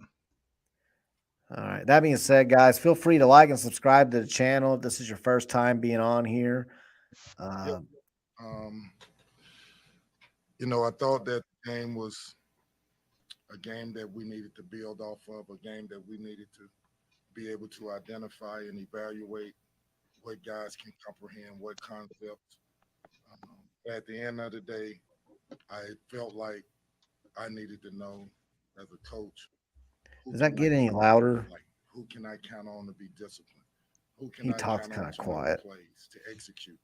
All right. That being said, guys, feel free to like and subscribe to the channel if this is your first time being on here. Yep. I thought that game was a game that we needed to build off of, a game that we needed to be able to identify and evaluate what guys can comprehend, what concepts. At the end of the day, I felt like I needed to know as a coach. Does that get any louder? Like, who can I count on to be disciplined? Who can He I talks count kind on of to quiet. make plays, to execute?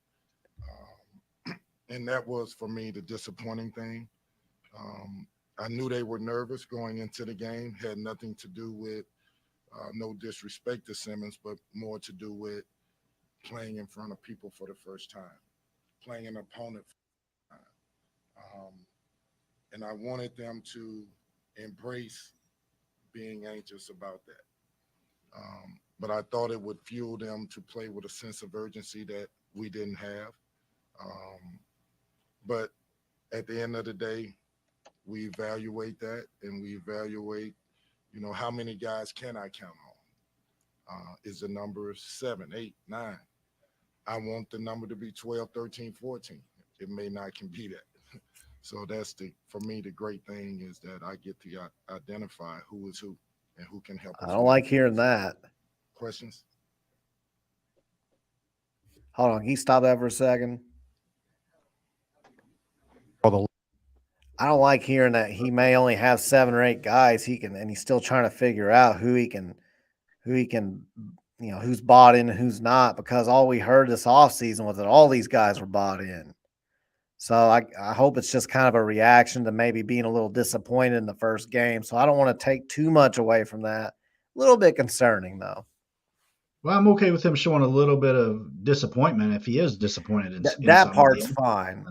And that was, for me, the disappointing thing. I knew they were nervous going into the game. Had nothing to do with no disrespect to Simmons, but more to do with playing in front of people for the first time, playing an opponent for the first time. And I wanted them to embrace being anxious about that. But I thought it would fuel them to play with a sense of urgency that we didn't have. But at the end of the day, we evaluate that and we evaluate, how many guys can I count on? Is the number 7, 8, 9? I want the number to be 12, 13, 14. It may not can be that. So that's for me, the great thing is that I get to identify who is who and who can help us. I don't like hearing that. Questions? Hold on, can you stop that for a second? I don't like hearing that he may only have 7 or 8 guys and he's still trying to figure out who he can, who's bought in and who's not, because all we heard this offseason was that all these guys were bought in. So I hope it's just kind of a reaction to maybe being a little disappointed in the first game. So I don't want to take too much away from that. A little bit concerning, though. Well, I'm okay with him showing a little bit of disappointment if he is disappointed in That some of part's the. fine.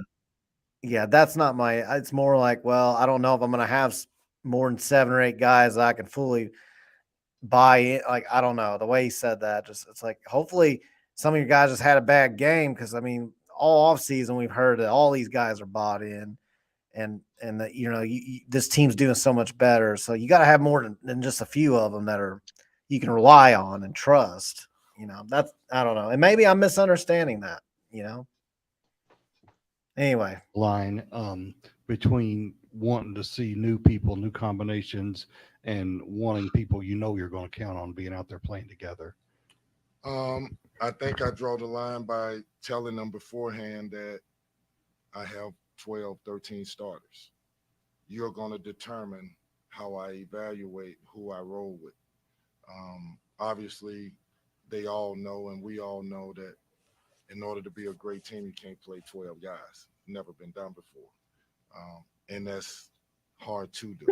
Yeah, that's not it's more like, well, I don't know if I'm going to have more than 7 or 8 guys that I can fully buy in. Like, I don't know. The way he said that, it's like, hopefully some of your guys just had a bad game, because, I mean, all offseason we've heard that all these guys are bought in. And that, this team's doing so much better. So you got to have more than just a few of them that are you can rely on and trust. That's, I don't know. And maybe I'm misunderstanding that, Anyway. Line between wanting to see new people, new combinations, and wanting people you're going to count on being out there playing together. I think I draw the line by telling them beforehand that I have 12, 13 starters. You're going to determine how I evaluate who I roll with. Obviously, they all know, and we all know, that in order to be a great team, you can't play 12 guys. Never been done before. And that's hard to do.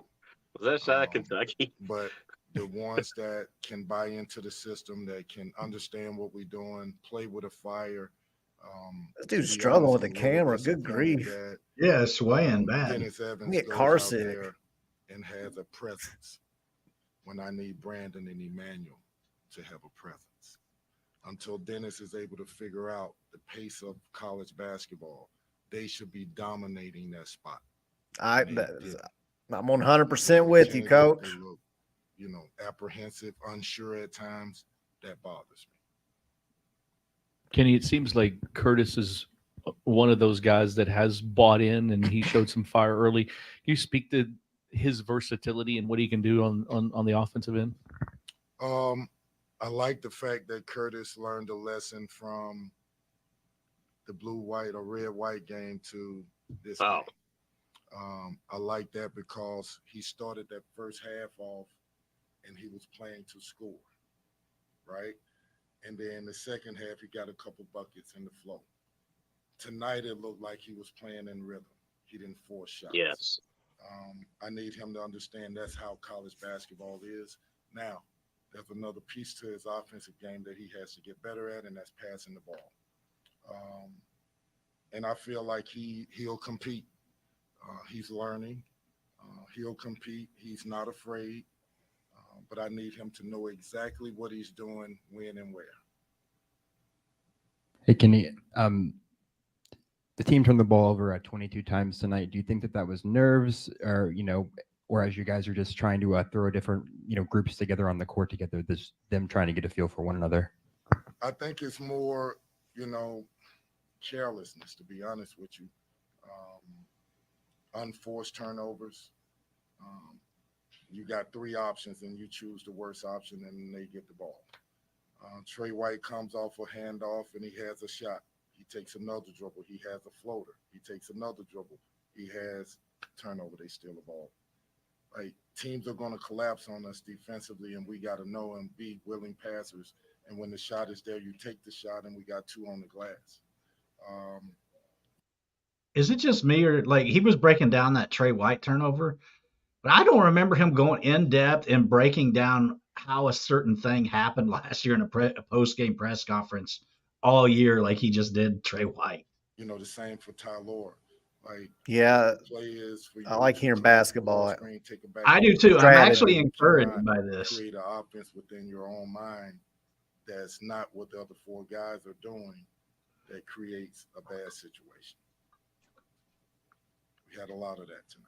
Was that Kentucky? But the ones that can buy into the system, that can understand what we're doing, play with a fire. This dude's struggling with the camera. Good grief. Yeah, it's swaying bad. Dennis Evans Get goes car out sick. there and has a presence when I need Brandon and Emmanuel to have a presence. Until Dennis is able to figure out the pace of college basketball, they should be dominating that spot. I'm 100% with you, Coach. They look, apprehensive, unsure at times. That bothers me. Kenny, it seems like Curtis is one of those guys that has bought in, and he showed some fire early. Can you speak to his versatility and what he can do on the offensive end? I like the fact that Curtis learned a lesson from the blue-white or red-white game to this game. I like that because he started that first half off and he was playing to score, right? And then the second half, he got a couple buckets in the flow. Tonight, it looked like he was playing in rhythm. He didn't force shots. Yes. I need him to understand that's how college basketball is. Now, there's another piece to his offensive game that he has to get better at, and that's passing the ball. And I feel like he'll compete. He's learning. He'll compete. He's not afraid. But I need him to know exactly what he's doing, when and where. Hey, Kenny, the team turned the ball over 22 times tonight. Do you think that was nerves, or as you guys are just trying to throw different groups together on the court together, them trying to get a feel for one another? I think it's more, carelessness, to be honest with you. Unforced turnovers. You got 3 options and you choose the worst option and they get the ball. Trey White comes off a handoff and he has a shot. He takes another dribble. He has a floater. He takes another dribble. He has turnover. They steal the ball. Like, teams are going to collapse on us defensively, and we got to know and be willing passers. And when the shot is there, you take the shot, and we got 2 on the glass. Is it just me, or like he was breaking down that Trey White turnover, but I don't remember him going in depth and breaking down how a certain thing happened last year in a post-game press conference all year, like he just did Trey White. The same for Tyler. Like, yeah, play is for you. I like hearing basketball. Screen, I do too. Strategy. I'm actually encouraged by this. Create an offense within your own mind that's not what the other 4 guys are doing, that creates a bad situation. We had a lot of that tonight.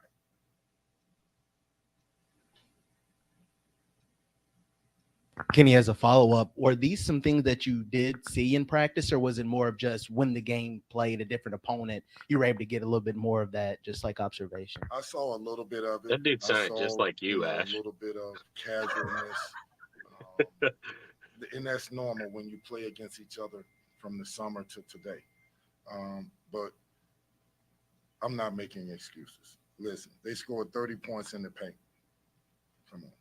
Kenny, as a follow-up, were these some things that you did see in practice, or was it more of just when the game played a different opponent, you were able to get a little bit more of that, just like observation? I saw a little bit of it. That dude sounded just like you, Ash. A little bit of casualness. And that's normal when you play against each other from the summer to today. But I'm not making excuses. Listen, they scored 30 points in the paint. Come on.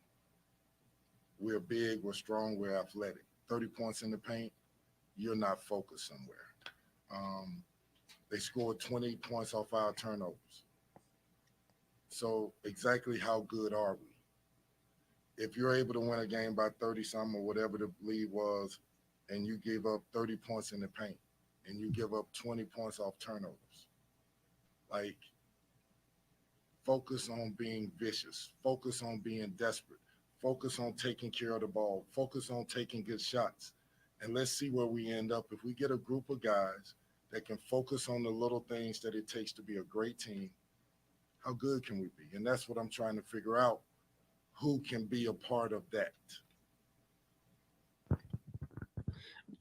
We're big, we're strong, we're athletic. 30 points in the paint, you're not focused somewhere. They scored 20 points off our turnovers. So exactly how good are we? If you're able to win a game by 30 something or whatever the lead was, and you give up 30 points in the paint and you give up 20 points off turnovers, like, focus on being vicious, focus on being desperate, focus on taking care of the ball, focus on taking good shots. And let's see where we end up. If we get a group of guys that can focus on the little things that it takes to be a great team, how good can we be? And that's what I'm trying to figure out. Who can be a part of that?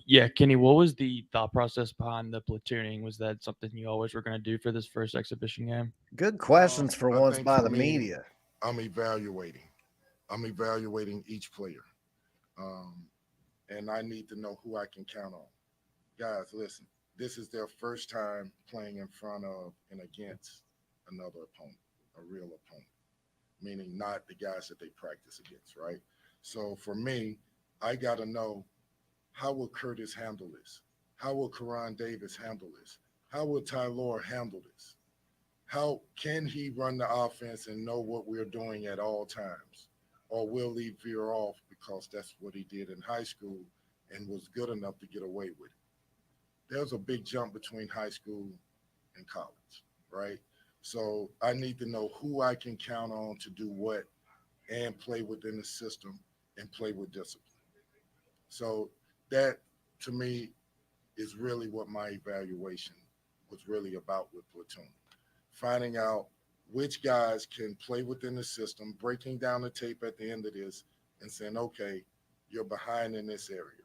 Yeah, Kenny, what was the thought process behind the platooning? Was that something you always were going to do for this first exhibition game? Good questions for I once think by for the me, media. I'm evaluating each player. And I need to know who I can count on. Guys, listen, this is their first time playing in front of and against another opponent, a real opponent, meaning not the guys that they practice against, right? So for me, I got to know, how will Curtis handle this? How will Karan Davis handle this? How will Tylor handle this? How can he run the offense and know what we're doing at all times? Or will he veer off because that's what he did in high school and was good enough to get away with it? There's a big jump between high school and college, right? So I need to know who I can count on to do what and play within the system and play with discipline. So that, to me, is really what my evaluation was really about with platoon. Finding out which guys can play within the system, breaking down the tape at the end of this and saying, okay, you're behind in this area.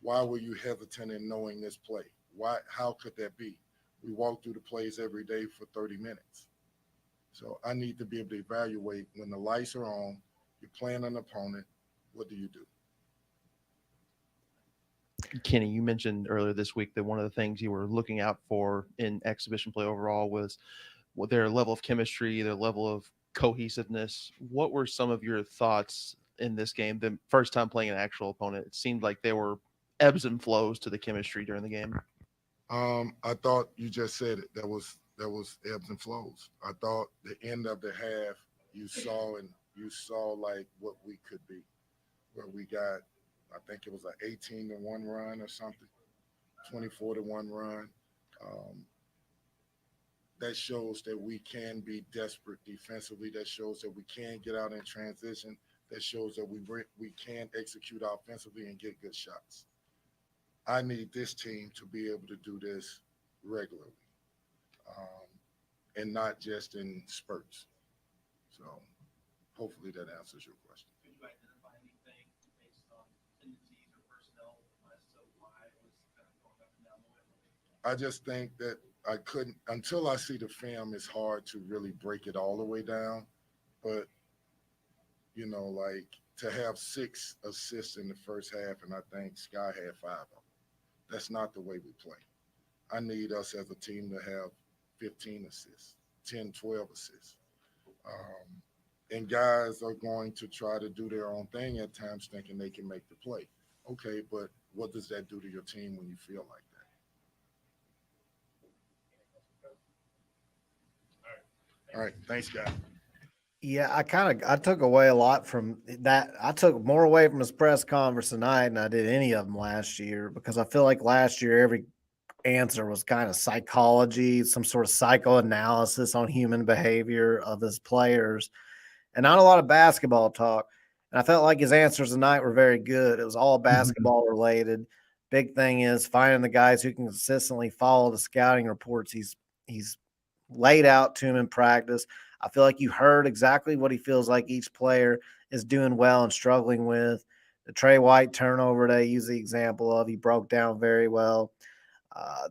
Why were you hesitant in knowing this play? Why? How could that be? We walk through the plays every day for 30 minutes. So I need to be able to evaluate when the lights are on, you're playing an opponent, what do you do? Kenny, you mentioned earlier this week that one of the things you were looking out for in exhibition play overall was their level of chemistry, their level of cohesiveness. What were some of your thoughts in this game? The first time playing an actual opponent, it seemed like there were ebbs and flows to the chemistry during the game. I thought you just said it. That was ebbs and flows. I thought the end of the half you saw like what we could be, where we got, I think it was an 18-1 run or something, 24-1 run. That shows that we can be desperate defensively. That shows that we can get out in transition. That shows that we can execute offensively and get good shots. I need this team to be able to do this regularly, and not just in spurts. So hopefully that answers your question. Could you identify anything based on tendencies or personnel as to why it was kind of going up and down the way? I just think that I couldn't, until I see the film, it's hard to really break it all the way down. But, like, to have 6 assists in the first half, and I think Sky had 5 of them, that's not the way we play. I need us as a team to have 15 assists, 10, 12 assists. And guys are going to try to do their own thing at times thinking they can make the play. Okay, but what does that do to your team when you feel like that? All right, thanks, guys. Yeah, I took away a lot from that. I took more away from his press conference tonight than I did any of them last year, because I feel like last year every answer was kind of psychology, some sort of psychoanalysis on human behavior of his players, and not a lot of basketball talk. And I felt like his answers tonight were very good. It was all basketball related. Big thing is finding the guys who can consistently follow the scouting reports he's laid out to him in practice. I feel like you heard exactly what he feels like each player is doing well and struggling with. The Trey White turnover that I use the example of, he broke down very well.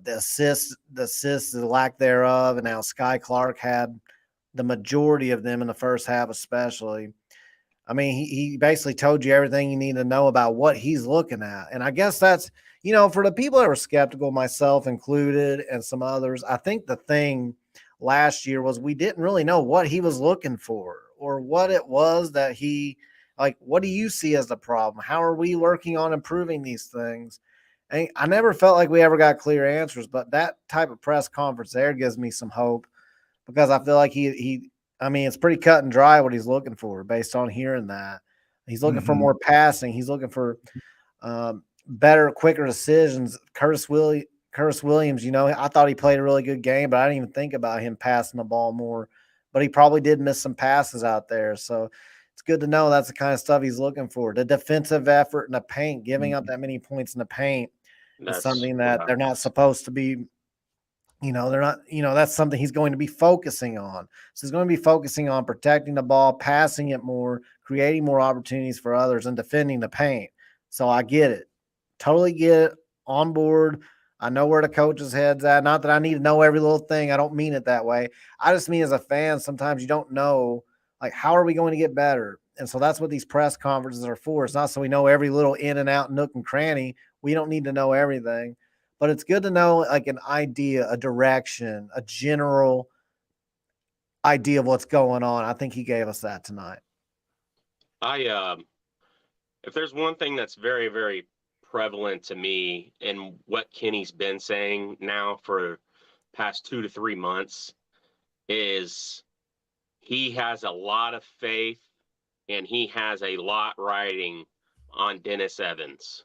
The assists, the lack thereof, and how Sky Clark had the majority of them in the first half, especially. I mean, he basically told you everything you need to know about what he's looking at. And I guess that's, for the people that were skeptical, myself included, and some others, I think the thing last year was we didn't really know what he was looking for or what it was that he, like, what do you see as the problem? How are we working on improving these things? And I never felt like we ever got clear answers, but that type of press conference there gives me some hope because I feel like I mean, it's pretty cut and dry what he's looking for based on hearing that. He's looking for more passing. He's looking for better, quicker decisions. Curtis Williams, I thought he played a really good game, but I didn't even think about him passing the ball more. But he probably did miss some passes out there. So it's good to know that's the kind of stuff he's looking for. The defensive effort in the paint, giving up that many points in the paint is something that they're not supposed to be. They're not, that's something he's going to be focusing on. So he's going to be focusing on protecting the ball, passing it more, creating more opportunities for others, and defending the paint. So I get it. Totally get it. On board. I know where the coach's head's at. Not that I need to know every little thing. I don't mean it that way. I just mean as a fan, sometimes you don't know, like, how are we going to get better? And so that's what these press conferences are for. It's not so we know every little in and out, nook and cranny. We don't need to know everything. But it's good to know, like, an idea, a direction, a general idea of what's going on. I think he gave us that tonight. If there's one thing that's very, very prevalent to me in what Kenny's been saying now for past 2 to 3 months is he has a lot of faith and he has a lot riding on Dennis Evans.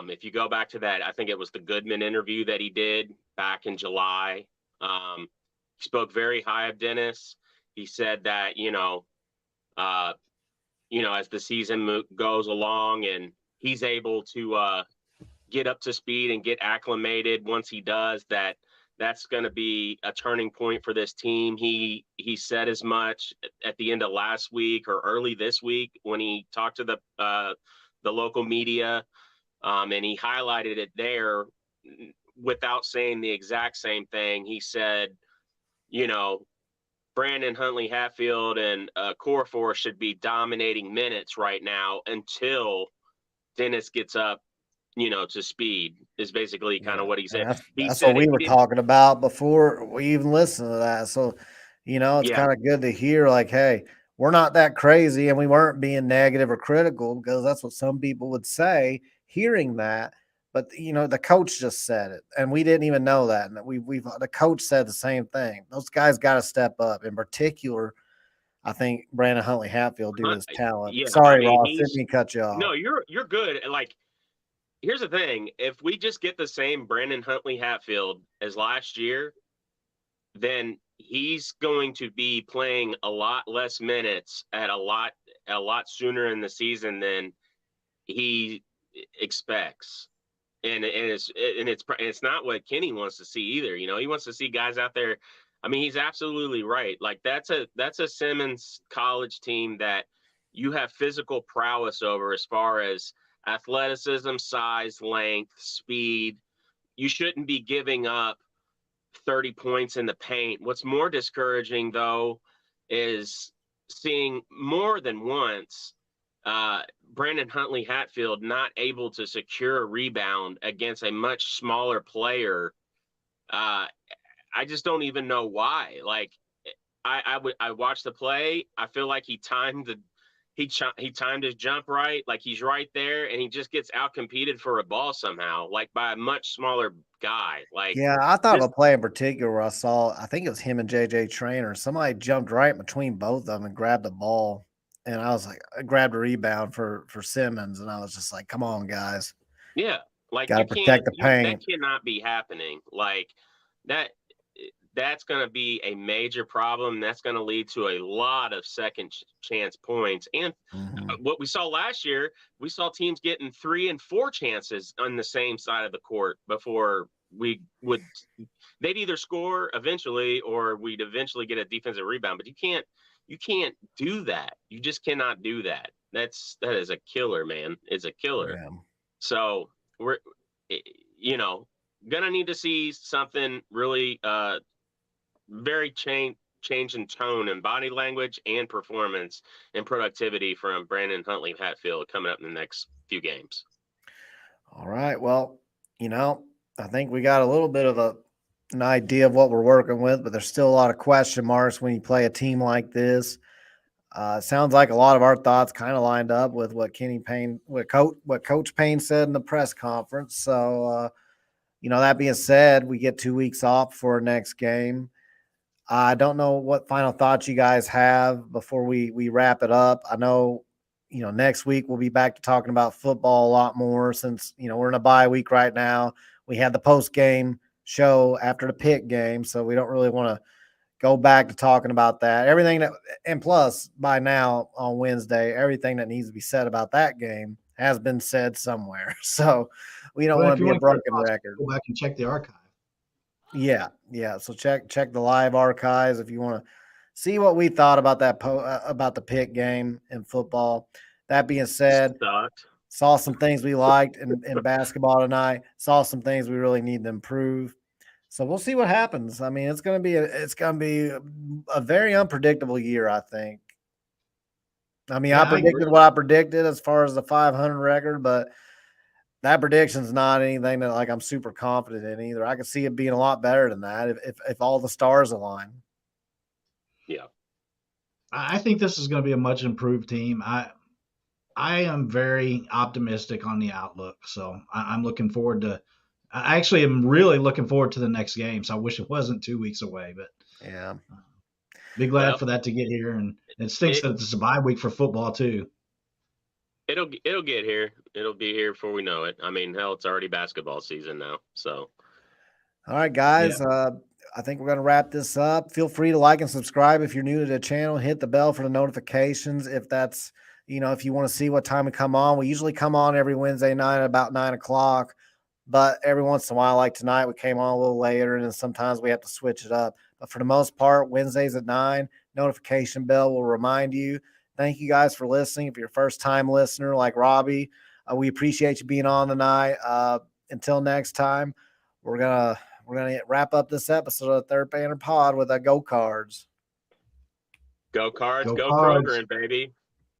If you go back to that, I think it was the Goodman interview that he did back in July. He spoke very high of Dennis. He said that, as the season goes along and he's able to get up to speed and get acclimated, once he does, that's going to be a turning point for this team. He said as much at the end of last week or early this week when he talked to the local media. And he highlighted it there without saying the exact same thing. He said, Brandon Huntley Hatfield and Corfor should be dominating minutes right now until Dennis gets up, to speed, is basically kind of what he said. That's what we were talking about before we even listened to that. So, it's kind of good to hear, like, hey, we're not that crazy and we weren't being negative or critical, because that's what some people would say hearing that. But, the coach just said it and we didn't even know that. And the coach said the same thing. Those guys got to step up. In particular, I think Brandon Huntley Hatfield due to his talent. Yeah, Sorry, Ross, didn't mean to cut you off. No, you're good. Like, here's the thing. If we just get the same Brandon Huntley Hatfield as last year, then he's going to be playing a lot less minutes at a lot sooner in the season than he expects. And it's not what Kenny wants to see either. He wants to see guys out there. I mean, he's absolutely right. Like, that's a Simmons college team that you have physical prowess over as far as athleticism, size, length, speed. You shouldn't be giving up 30 points in the paint. What's more discouraging, though, is seeing more than once Brandon Huntley Hatfield not able to secure a rebound against a much smaller player. I just don't even know why. Like, I watched the play. I feel like he timed his jump right. Like, he's right there and he just gets outcompeted for a ball somehow, like by a much smaller guy. Like, yeah, I thought of a play in particular where I think it was him and JJ Traynor. Somebody jumped right between both of them and grabbed the ball. And I was like, I grabbed a rebound for Simmons, and I was just like, come on, guys. Yeah. Like, got to protect the paint. That cannot be happening. Like, that's going to be a major problem. That's going to lead to a lot of second chance points. And what we saw last year, we saw teams getting 3 and 4 chances on the same side of the court before they'd either score eventually or we'd eventually get a defensive rebound. But you can't do that. You just cannot do that. That is a killer, man. It's a killer. Yeah. So we're, gonna need to see something really, very change in tone and body language and performance and productivity from Brandon Huntley Hatfield coming up in the next few games. All right. Well, I think we got a little bit of an idea of what we're working with, but there's still a lot of question marks when you play a team like this. It sounds like a lot of our thoughts kind of lined up with what Coach Payne said in the press conference. So, that being said, we get 2 weeks off for our next game. I don't know what final thoughts you guys have before we wrap it up. I know, next week we'll be back to talking about football a lot more since, we're in a bye week right now. We had the post game show after the Pitt game, so we don't really want to go back to talking about that. And plus by now on Wednesday, everything that needs to be said about that game has been said somewhere. So we don't want to be a broken record. Go back and check the archive. Yeah. So check the live archives if you want to see what we thought about that about the Pitt game in football. That being said, saw some things we liked in basketball tonight. Saw some things we really need to improve. So we'll see what happens. I mean, it's going to be a very unpredictable year, I think. I mean, I predicted what I predicted as far as the 500 record, but that prediction's not anything that I'm super confident in either. I could see it being a lot better than that if all the stars align. Yeah. I think this is going to be a much improved team. I am very optimistic on the outlook. So I'm looking forward to I actually am really looking forward to the next game. So I wish it wasn't 2 weeks away, but yeah, be glad for that to get here. And it stinks that it's a bye week for football too. It'll get here. It'll be here before we know it. I mean, hell, it's already basketball season now. So, all right, guys. Yeah. I think we're going to wrap this up. Feel free to like and subscribe if you're new to the channel. Hit the bell for the notifications. If that's, if you want to see what time we come on, we usually come on every Wednesday night at about 9:00. But every once in a while, like tonight, we came on a little later, and then sometimes we have to switch it up. But for the most part, Wednesdays at 9, notification bell will remind you. Thank you guys for listening. If you're a first-time listener like Robbie, we appreciate you being on tonight. Until next time, we're gonna wrap up this episode of the Third Banner Pod with a Go Cards. Go Cards, go Kroger, baby.